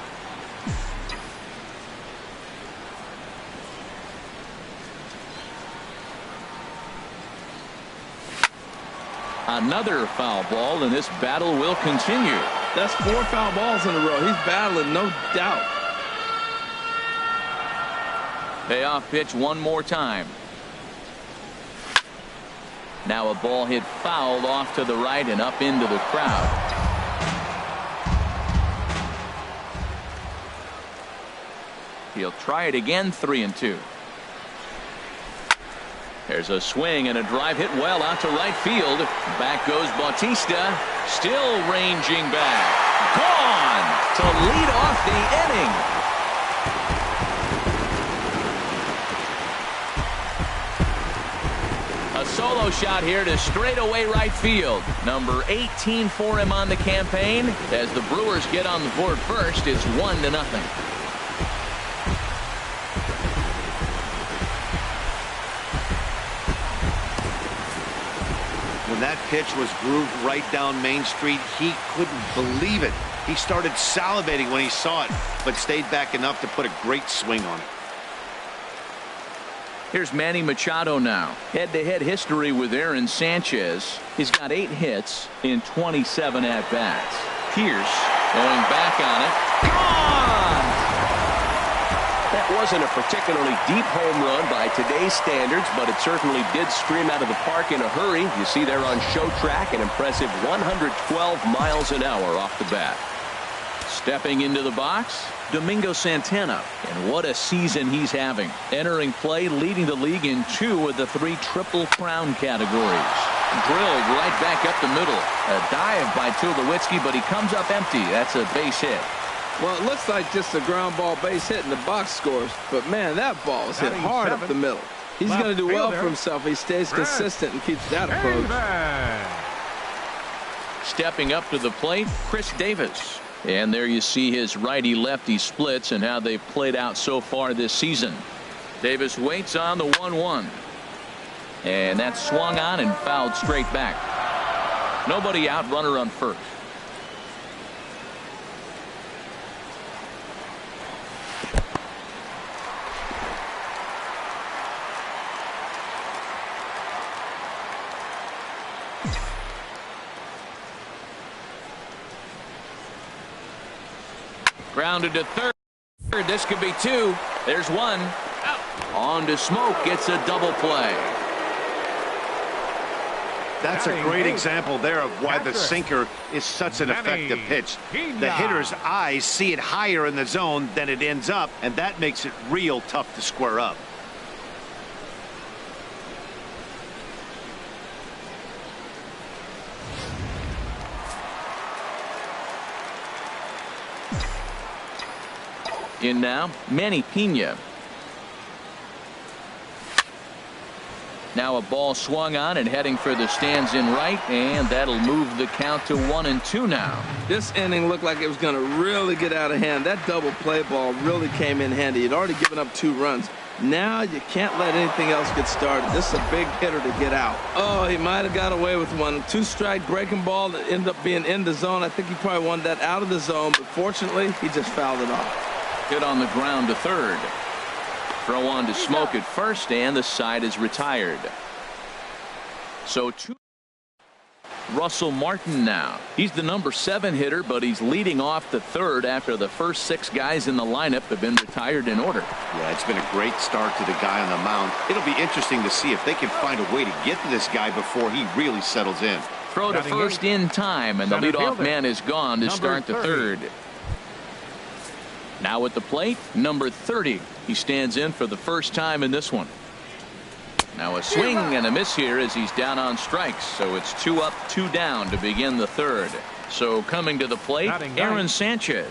Another foul ball, and this battle will continue. That's 4 foul balls in a row. He's battling, no doubt. Payoff pitch one more time. Now a ball hit foul off to the right and up into the crowd. He'll try it again, 3-2. There's a swing and a drive hit well out to right field. Back goes Bautista, still ranging back. Gone to lead off the inning. A solo shot here to straightaway right field. Number 18 for him on the campaign. As the Brewers get on the board first, it's 1-0. When that pitch was grooved right down Main Street, he couldn't believe it. He started salivating when he saw it, but stayed back enough to put a great swing on it. Here's Manny Machado now. Head-to-head history with Aaron Sanchez. He's got 8 hits in 27 at-bats. Pierce going back on it. Gone! That wasn't a particularly deep home run by today's standards, but it certainly did scream out of the park in a hurry. You see there on show track an impressive 112 miles an hour off the bat. Stepping into the box, Domingo Santana. And what a season he's having. Entering play, leading the league in 2 of the 3 Triple Crown categories. Drilled right back up the middle. A dive by Tulowitzki, but he comes up empty. That's a base hit. Well, it looks like just a ground ball base hit and the box scores. But, man, that ball was hit hard up the middle. He's going to do well for himself. He stays consistent and keeps that approach. Stepping up to the plate, Chris Davis. And there you see his righty-lefty splits and how they've played out so far this season. Davis waits on the 1-1. And that's swung on and fouled straight back. Nobody out, runner on first. Grounded to third. This could be 2. There's 1. On to Smoke. Gets a double play. That's a great example there of why the sinker is such an effective pitch. The hitter's eyes see it higher in the zone than it ends up, and that makes it real tough to square up. In now, Manny Pena. Now a ball swung on and heading for the stands in right, and that'll move the count to 1-2 now. This inning looked like it was going to really get out of hand. That double play ball really came in handy. He'd already given up 2 runs. Now you can't let anything else get started. This is a big hitter to get out. Oh, he might have got away with one. 2-strike breaking ball that ended up being in the zone. I think he probably wanted that out of the zone, but fortunately, he just fouled it off. Hit on the ground to third. Throw on to Smoke at first, and the side is retired. So 2. Russell Martin now. He's the number 7 hitter, but he's leading off the third after the first 6 guys in the lineup have been retired in order. Yeah, it's been a great start to the guy on the mound. It'll be interesting to see if they can find a way to get to this guy before he really settles in. Throw to first in time, and the leadoff man is gone to start the third. Now at the plate, number 30. He stands in for the first time in this one. Now a swing and a miss here as he's down on strikes. So it's 2 up, 2 down to begin the third. So coming to the plate, Aaron Sanchez.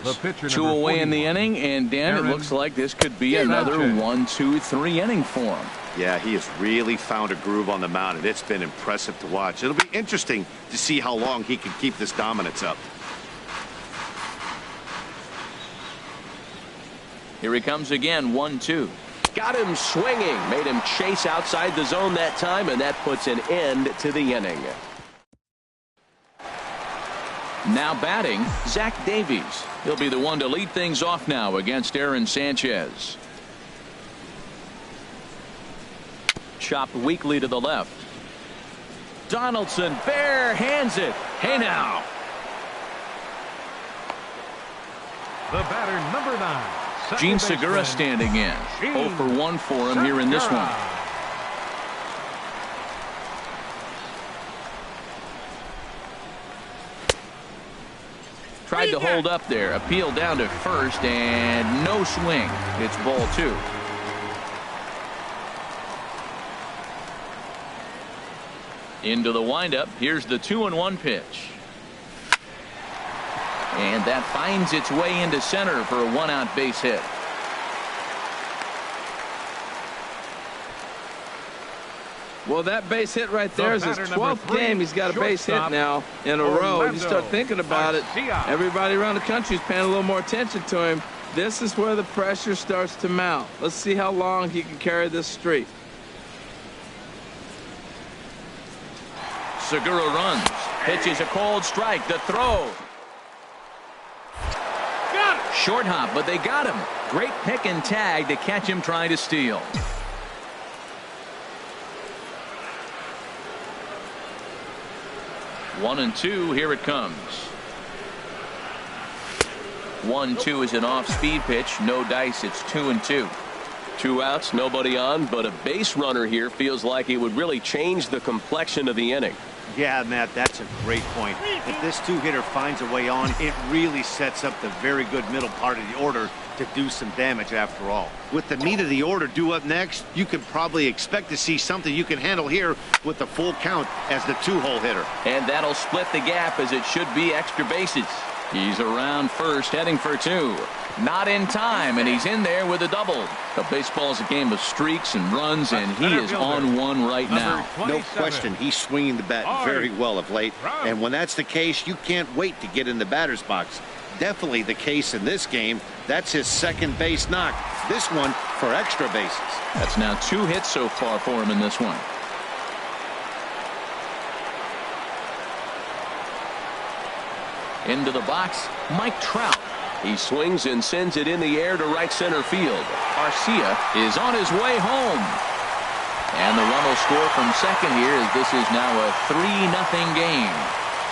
2 away in the inning, and Dan, it looks like this could be another 1, 2, 3 inning for him. Yeah, he has really found a groove on the mound, and it's been impressive to watch. It'll be interesting to see how long he can keep this dominance up. Here he comes again, 1-2. Got him swinging. Made him chase outside the zone that time, and that puts an end to the inning. Now batting, Zach Davies. He'll be the one to lead things off now against Aaron Sanchez. Chopped weakly to the left. Donaldson bare hands it. Hey now. The batter, number 9. Gene Segura standing in. 0 for 1 for him here in this one. Tried to hold up there. Appeal down to first and no swing. It's ball 2. Into the windup. Here's the 2-1 pitch. And that finds its way into center for a 1-out base hit. Well, that base hit right there is his 12th game. He's got a base hit now in a row. If you start thinking about it, everybody around the country is paying a little more attention to him. This is where the pressure starts to mount. Let's see how long he can carry this streak. Segura runs. Pitches a cold strike. The throw. Short hop, but they got him. Great pick and tag to catch him trying to steal. One and 2. Here it comes. 1-2 is an off-speed pitch. No dice. It's 2-2. 2 outs, nobody on, but a base runner here feels like it would really change the complexion of the inning. Yeah, Matt, that's a great point. If this 2-hitter finds a way on, it really sets up the very good middle part of the order to do some damage after all. With the meat of the order due up next, you can probably expect to see something you can handle here with the full count as the 2-hole hitter. And that'll split the gap as it should be extra bases. He's around first, heading for 2. Not in time, and he's in there with a double. But baseball is a game of streaks and runs, and he is on one right now. No question, he's swinging the bat very well of late. And when that's the case, you can't wait to get in the batter's box. Definitely the case in this game. That's his second base knock. This one for extra bases. That's now 2 hits so far for him in this one. Into the box, Mike Trout. He swings and sends it in the air to right center field. Garcia is on his way home. And the run will score from second here as this is now a 3-0 game.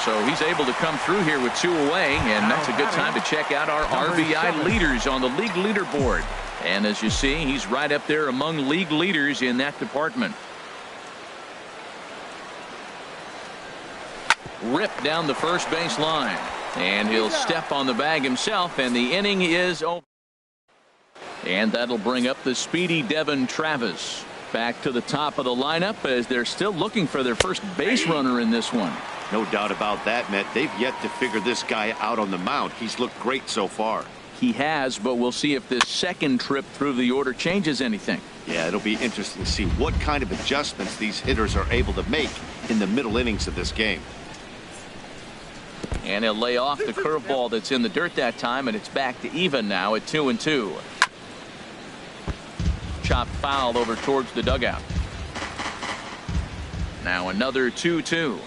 So he's able to come through here with 2 away, and that's a good time to check out our RBI leaders on the league leaderboard. And as you see, he's right up there among league leaders in that department. Ripped down the first base line. And he'll step on the bag himself, and the inning is over. And that'll bring up the speedy Devin Travis back to the top of the lineup as they're still looking for their first base runner in this one. No doubt about that, Matt. They've yet to figure this guy out on the mound. He's looked great so far. He has, but we'll see if this second trip through the order changes anything. Yeah, it'll be interesting to see what kind of adjustments these hitters are able to make in the middle innings of this game. And he'll lay off the curveball that's in the dirt that time, and it's back to even now at 2-2. Chopped foul over towards the dugout. Now another 2-2.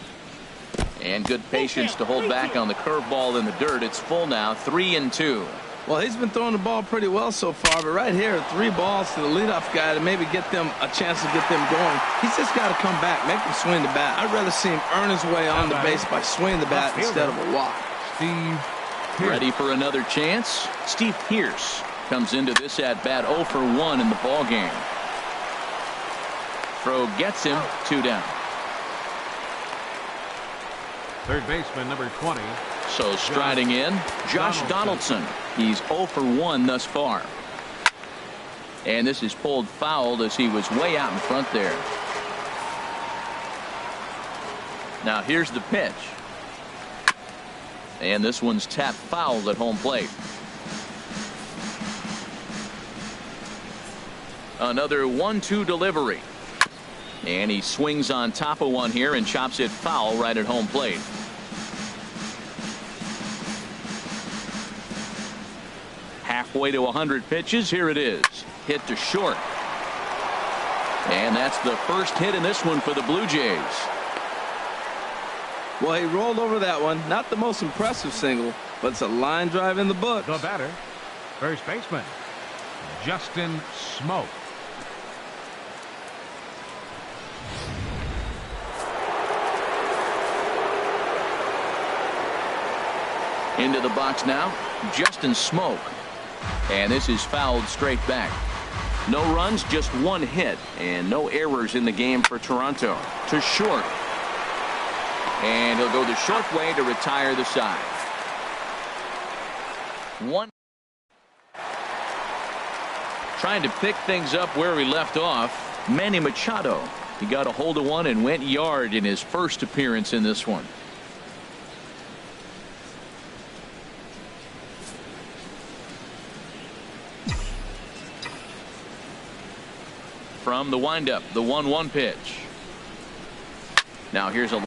And good patience to hold back on the curveball in the dirt. It's full now, 3-2. Well, he's been throwing the ball pretty well so far, but right here, 3 balls to the leadoff guy to maybe get them a chance to get them going. He's just got to come back, make him swing the bat. I'd rather see him earn his way on the base by swinging the bat instead of a walk. Ready for another chance? Steve Pearce comes into this at bat 0 for 1 in the ball game. Throw gets him, 2 down. Third baseman, number 20. So striding in, Josh Donaldson. He's 0 for 1 thus far. And this is pulled foul as he was way out in front there. Now here's the pitch. And this one's tapped foul at home plate. Another 1-2 delivery. And he swings on top of one here and chops it foul right at home plate. Halfway to 100 pitches. Here it is. Hit to short. And that's the first hit in this one for the Blue Jays. Well, he rolled over that one. Not the most impressive single, but it's a line drive in the books. The batter, first baseman, Justin Smoke. Into the box now, Justin Smoke. And this is fouled straight back. No runs, just one hit, and no errors in the game for Toronto. To short. And he'll go the short way to retire the side. One. Trying to pick things up where we left off, Manny Machado. He got a hold of one and went yard in his first appearance in this one. From the windup, the 1-1 pitch. Now here's a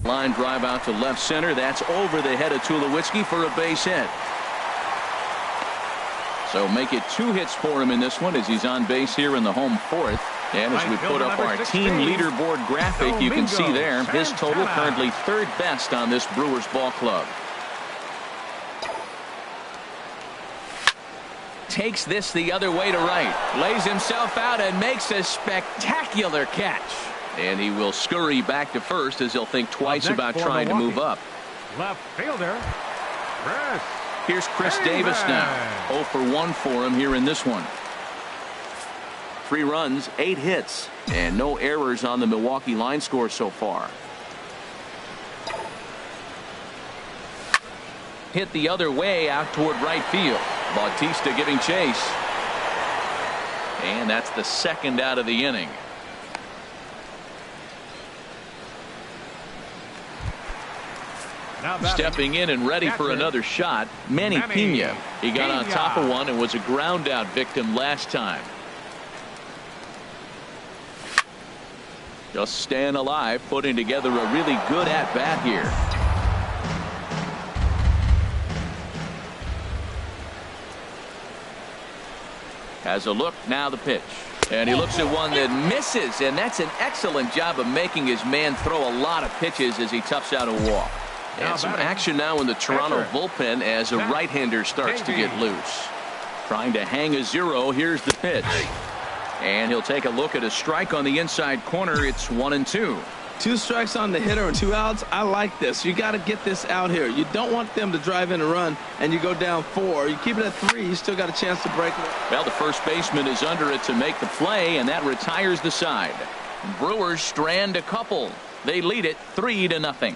line drive out to left center. That's over the head of Tulowitzki for a base hit. So make it 2 hits for him in this one as he's on base here in the home 4th. And as we put up our team leaderboard graphic, you can see there his total currently 3rd best on this Brewers ball club. Takes this the other way to right. Lays himself out and makes a spectacular catch. And he will scurry back to first as he'll think twice about trying to move up. Left fielder, Chris. Here's Chris Davis now. 0 for 1 for him here in this one. 3 runs, 8 hits, and no errors on the Milwaukee line score so far. Hit the other way out toward right field. Bautista giving chase. And that's the 2nd out of the inning. Stepping in and ready for another shot, Manny Pena. He got on top of one and was a ground out victim last time. Just staying alive, putting together a really good at bat here. Has a look, now the pitch. And he looks at one that misses, and that's an excellent job of making his man throw a lot of pitches as he toughs out a walk. And some action now in the Toronto bullpen as a right-hander starts to get loose. Trying to hang a 0. Here's the pitch. And he'll take a look at a strike on the inside corner. It's 1-2. 2 strikes on the hitter and 2 outs. I like this. You got to get this out here. You don't want them to drive in a run and you go down 4. You keep it at 3. You still got a chance to break it. Well, the first baseman is under it to make the play, and that retires the side. Brewers strand a couple. They lead it 3-0.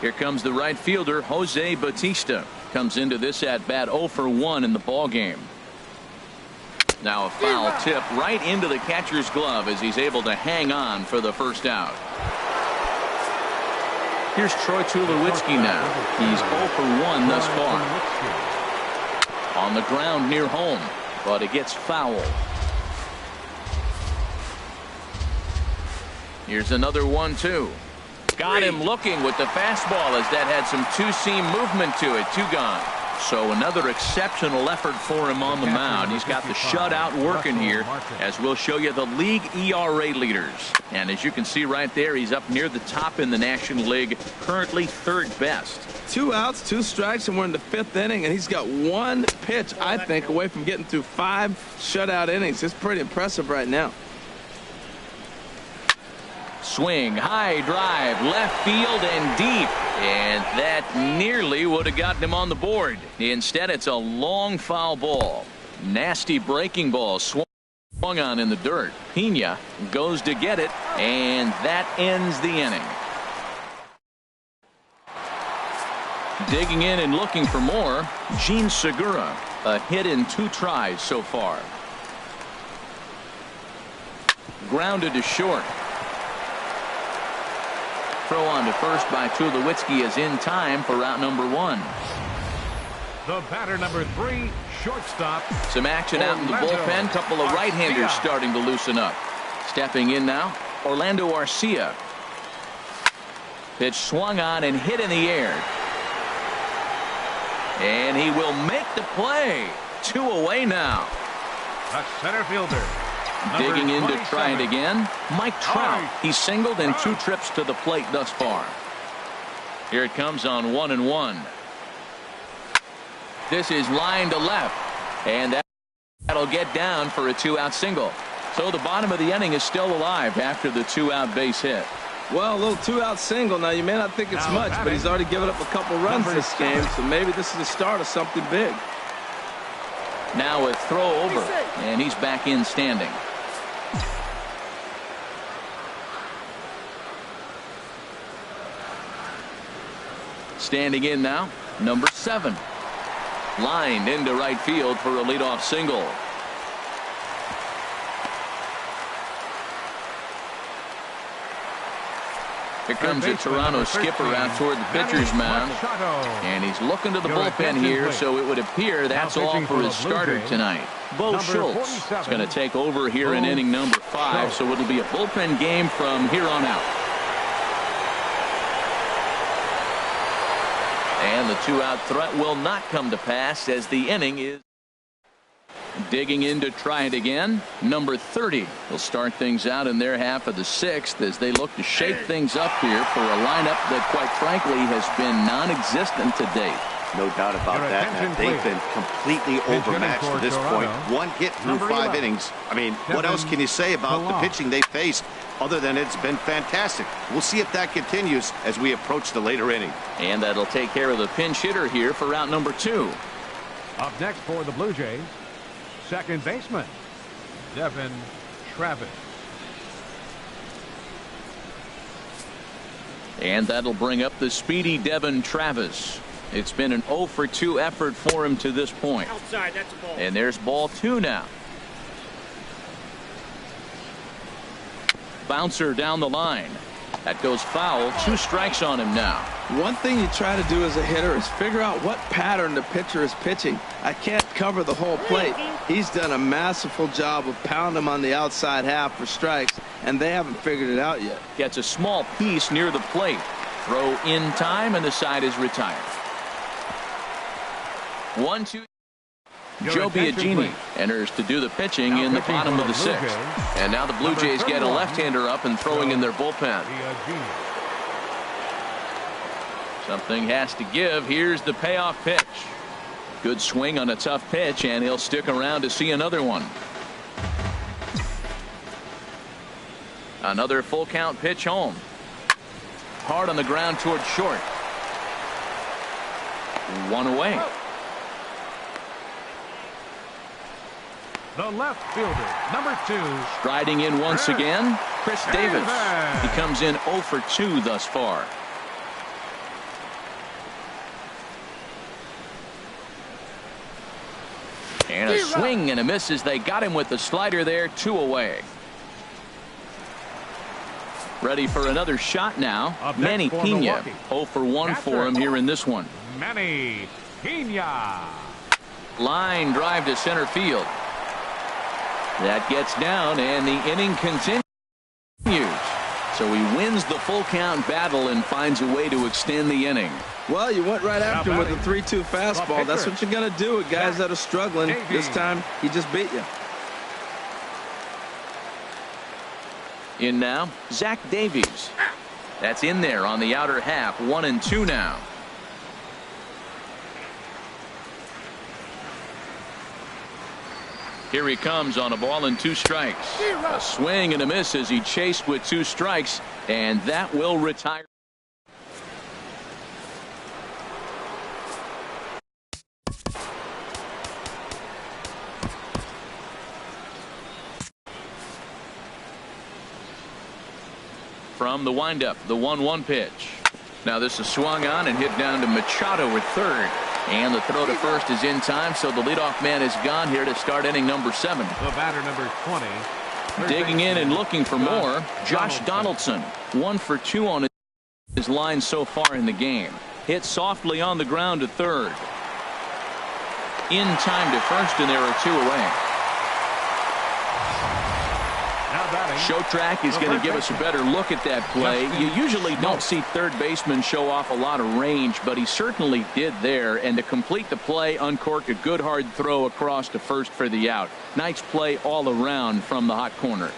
Here comes the right fielder, Jose Bautista. Comes into this at bat 0 for 1 in the ball game. Now a foul tip right into the catcher's glove as he's able to hang on for the first out. Here's Troy Tulowitzki now. He's 0 for 1 thus far. On the ground near home, but it gets fouled. Here's another 1-2. Got him looking with the fastball as that had some 2-seam movement to it. 2 gone. So another exceptional effort for him on the mound. He's got the shutout working here, as we'll show you the league ERA leaders. And as you can see right there, he's up near the top in the National League, currently 3rd best. 2 outs, 2 strikes, and we're in the 5th inning, and he's got 1 pitch, I think, away from getting through 5 shutout innings. It's pretty impressive right now. Swing, high drive, left field and deep. And that nearly would have gotten him on the board. Instead, it's a long foul ball. Nasty breaking ball swung on in the dirt. Pena goes to get it, and that ends the inning. Digging in and looking for more, Gene Segura. A hit in 2 tries so far. Grounded to short. Throw on to first by Tulowitzki is in time for out number 1. The batter number 3, shortstop. Some action out in the bullpen. Couple of right-handers starting to loosen up. Stepping in now, Orlando Arcia. Pitch swung on and hit in the air. And he will make the play. 2 away now. The center fielder. Digging in to try it again. Mike Trout. He singled in 2 trips to the plate thus far. Here it comes on 1-1. This is line to left. And that'll get down for a 2-out single. So the bottom of the inning is still alive after the 2-out base hit. Well, a little 2-out single. Now, you may not think it's much, but he's already given up a couple runs this game, so maybe this is the start of something big. Now a throw over, and he's back in standing. Standing in now, number 7. Lined into right field for a leadoff single. Here comes a Toronto skipper out toward the pitcher's mound. And he's looking to the bullpen here, so it would appear that's all for his starter tonight. Bo Schultz is going to take over here in inning number 5, so it'll be a bullpen game from here on out. And the 2-out threat will not come to pass as the inning is. Digging in to try it again, number 30 will start things out in their half of the 6th as they look to shake things up here for a lineup that quite frankly has been non-existent to date. No doubt about that. They've been completely overmatched to this point. 1 hit through 5 innings. I mean, what else can you say about the pitching they faced other than it's been fantastic? We'll see if that continues as we approach the later inning. And that'll take care of the pinch hitter here for out number 2. Up next for the Blue Jays, second baseman, Devin Travis. And that'll bring up the speedy Devin Travis. It's been an 0 for 2 effort for him to this point. Outside, that's a ball. And there's ball 2 now. Bouncer down the line. That goes foul. 2 strikes on him now. One thing you try to do as a hitter is figure out what pattern the pitcher is pitching. I can't cover the whole plate. He's done a masterful job of pounding him on the outside half for strikes, and they haven't figured it out yet. Gets a small piece near the plate. Throw in time, and the side is retired. 1-2. Joe Biagini enters to do the pitching in the bottom of the 6th. And now the Blue Jays get a left-hander up and throwing in their bullpen. Something has to give. Here's the payoff pitch. Good swing on a tough pitch, and he'll stick around to see another one. Another full count pitch home. Hard on the ground toward short. 1 away. The left fielder, number 2. Striding in once again, Chris Davis. He comes in 0 for 2 thus far. And a swing and a miss as they got him with the slider there. 2 away. Ready for another shot now. Manny Pena. 0 for 1 for him here in this one. Manny Pena. Line drive to center field. That gets down, and the inning continues. So he wins the full count battle and finds a way to extend the inning. Well, you went right after him with a 3-2 fastball. That's what you're going to do with guys that are struggling. This time, he just beat you. In now, Zach Davies. That's in there on the outer half. 1-2 now. Here he comes on a ball and 2 strikes. A swing and a miss as he chased with 2 strikes, and that will retire. From the windup, the 1-1 pitch. Now this is swung on and hit down to Machado at third. And the throw to first is in time, so the leadoff man is gone here to start inning number 7. The batter, number 20. Digging in and looking for more, Josh Donaldson. 1 for 2 on his line so far in the game. Hit softly on the ground to third. In time to first, and there are 2 away. Show track is going to give us a better look at that play. You usually don't see third baseman show off a lot of range, but he certainly did there. And to complete the play, uncorked a good hard throw across to first for the out. Nice play all around from the hot corner.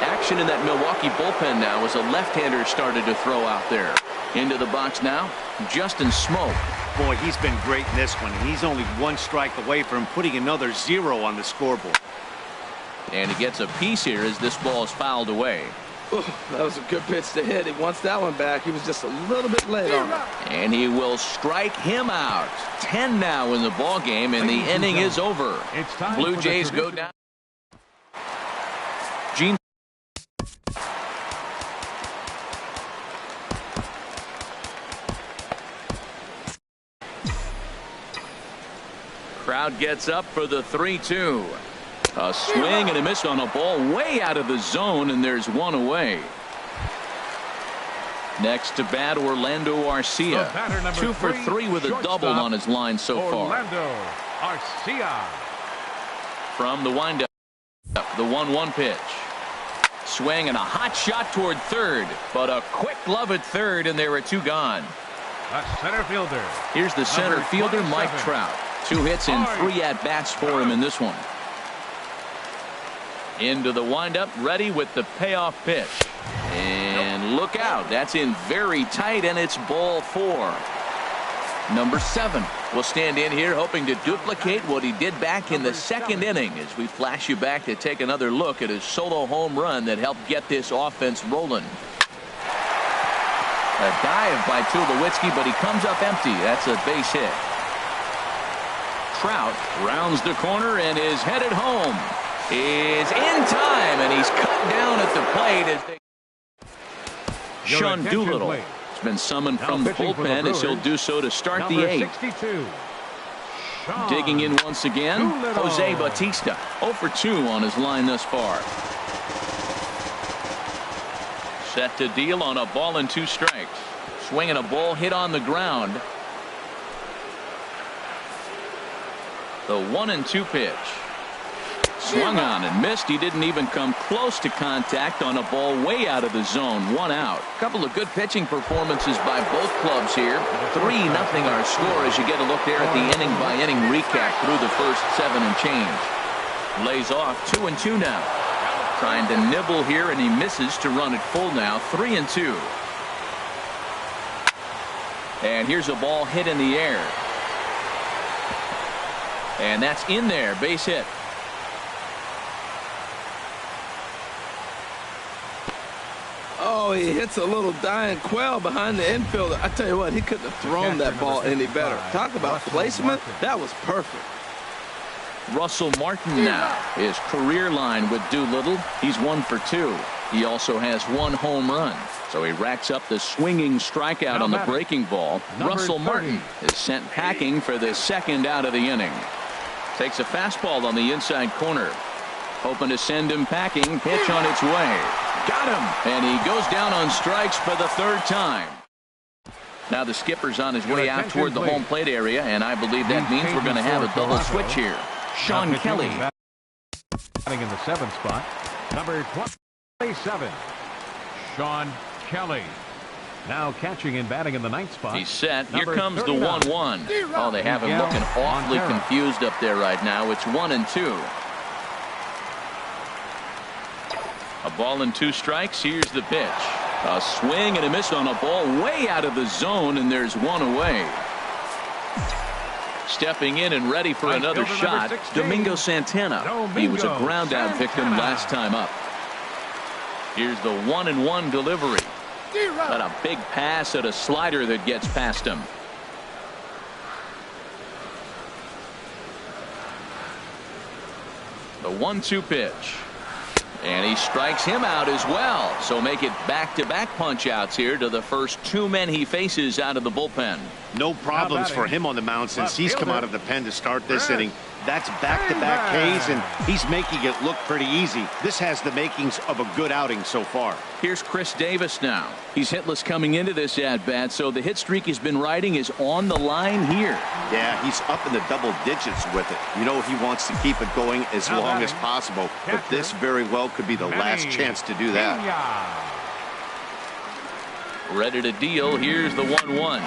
Action in that Milwaukee bullpen now as a left-hander started to throw out there. Into the box now, Justin Smoke. Boy, he's been great in this one. He's only 1 strike away from putting another 0 on the scoreboard. And he gets a piece here as this ball is fouled away. Ooh, that was a good pitch to hit. He wants that one back. He was just a little bit late on it. And he will strike him out. 10 now in the ball game, and the inning is over. Blue Jays go down. Gene. Crowd gets up for the 3-2. A swing and a miss on a ball way out of the zone, and there's 1 away. Next to bat, Orlando Arcia. 2 for 3 with a double on his line so far. Orlando Arcia. From the windup, the 1-1 pitch. Swing and a hot shot toward third, but a quick glove at third, and there are 2 gone. A center fielder. Here's the center fielder, Mike Trout. 2 hits and 3 at-bats for him in this one. Into the windup, ready with the payoff pitch. And look out, that's in very tight, and it's ball 4. Number 7 will stand in here hoping to duplicate what he did back in the 2nd inning as we flash you back to take another look at his solo home run that helped get this offense rolling. A dive by Tulowitzki, but he comes up empty. That's a base hit. Trout rounds the corner and is headed home. Is in time, and he's cut down at the plate as they. Sean Doolittle has been summoned from the bullpen as he'll do so to start the 8th. Digging in once again, Jose Bautista. 0 for 2 on his line thus far. Set to deal on a ball and 2 strikes. Swinging a ball hit on the ground. The 1-2 pitch. Swung on and missed. He didn't even come close to contact on a ball way out of the zone. 1 out. A couple of good pitching performances by both clubs here. 3-0 our score as you get a look there at the inning by inning recap through the first 7 and change. Lays off 2-2 now. Trying to nibble here, and he misses to run it full now. 3-2. And here's a ball hit in the air. And that's in there. Base hit. Oh, he hits a little dying quail behind the infielder. I tell you what, he couldn't have thrown that ball any better. Talk about placement. That was perfect. Russell Martin now. His career line with Doolittle. He's 1 for 2. He also has 1 home run. So he racks up the swinging strikeout on the breaking ball. Russell Martin is sent packing for the 2nd out of the inning. Takes a fastball on the inside corner. Hoping to send him packing. Pitch on its way. Got him. And he goes down on strikes for the 3rd time. Now the skipper's on his way out toward the home plate area, and I believe that means we're going to have a double switch here. Sean Kelly. Batting in the 7th spot. Number 27. Sean Kelly. Now catching and batting in the 9th spot. He's set. Here comes the 1-1. Oh, they have him looking awfully confused up there right now. It's 1-2. A ball and 2 strikes. Here's the pitch. A swing and a miss on a ball way out of the zone, and there's 1 away. Stepping in and ready for another shot, Domingo Santana. He was a ground out victim last time up. Here's the 1-1 delivery. But a big pass at a slider that gets past him. The 1-2 pitch. And he strikes him out as well. So make it back-to-back punch-outs here to the first two men he faces out of the bullpen. No problems for him on the mound since he's come out of the pen to start this inning. That's back-to-back Ks, and he's making it look pretty easy. This has the makings of a good outing so far. Here's Chris Davis now. He's hitless coming into this at-bat, so the hit streak he's been riding is on the line here. Yeah, he's up in the double digits with it. You know he wants to keep it going as long as possible, but this very well could be the last chance to do that. Ready to deal. Here's the 1-1.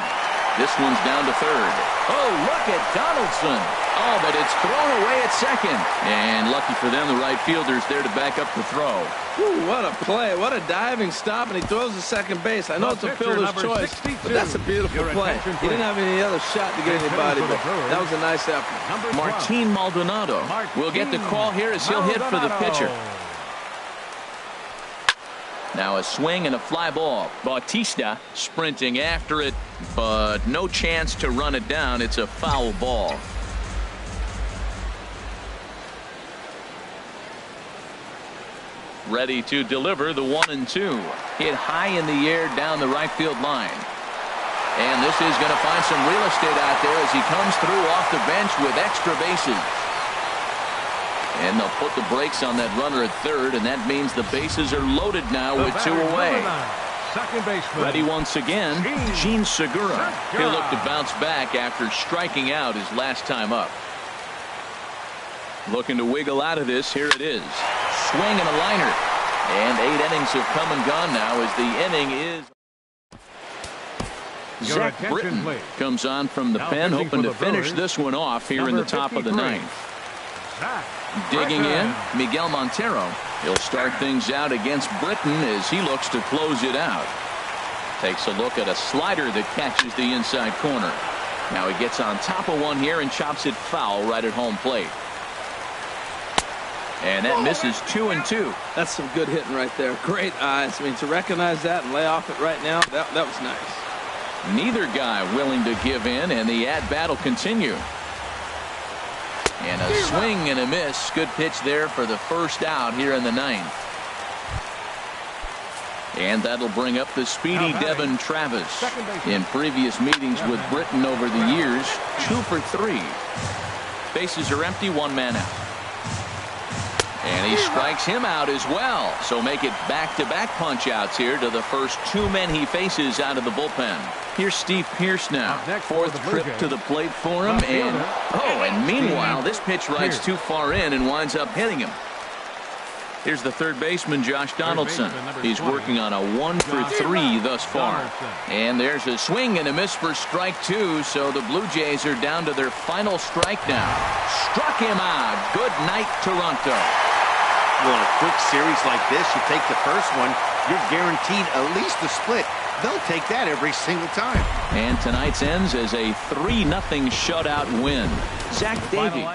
This one's down to third. Oh, look at Donaldson. Oh, but it's thrown away at second. And lucky for them, the right fielder's there to back up the throw. Ooh, what a play. What a diving stop, and he throws to second base. I know it's a fielder's choice, but that's a beautiful play. He didn't have any other shot to get anybody, but that was a nice effort. Martin Maldonado will get the call here as he'll hit for the pitcher. Now a swing and a fly ball. Bautista sprinting after it, but no chance to run it down. It's a foul ball. Ready to deliver the 1-2. Hit high in the air down the right field line. And this is going to find some real estate out there as he comes through off the bench with extra bases. And they'll put the brakes on that runner at third, and that means the bases are loaded now with two away. Ready once again, Gene Segura. He'll look to bounce back after striking out his last time up. Looking to wiggle out of this. Here it is. Swing and a liner. And 8 innings have come and gone now as the inning is. Zach Britton comes on from the pen, hoping to finish this one off here in the top of the ninth. Digging in, Miguel Montero. He'll start things out against Britton as he looks to close it out. Takes a look at a slider that catches the inside corner. Now he gets on top of one here and chops it foul right at home plate. And that misses 2-2. That's some good hitting right there. Great eyes. I mean, to recognize that and lay off it right now, that was nice. Neither guy willing to give in, and the at-bat will continue. And a swing and a miss. Good pitch there for the first out here in the ninth. And that'll bring up the speedy Devin Travis. In previous meetings with Britton over the years, 2 for 3. Bases are empty, 1 man out. And he strikes him out as well. So make it back-to-back punch-outs here to the first 2 men he faces out of the bullpen. Here's Steve Pearce now. 4th trip to the plate for him. And meanwhile, this pitch rides too far in and winds up hitting him. Here's the third baseman, Josh Donaldson. He's working on a 1 for 3 thus far. And there's a swing and a miss for strike 2. So the Blue Jays are down to their final strike now. Struck him out. Good night, Toronto. Well, in a quick series like this, you take the first one, you're guaranteed at least a split. They'll take that every single time. And tonight's ends as a 3-0 shutout win. Zach Davies.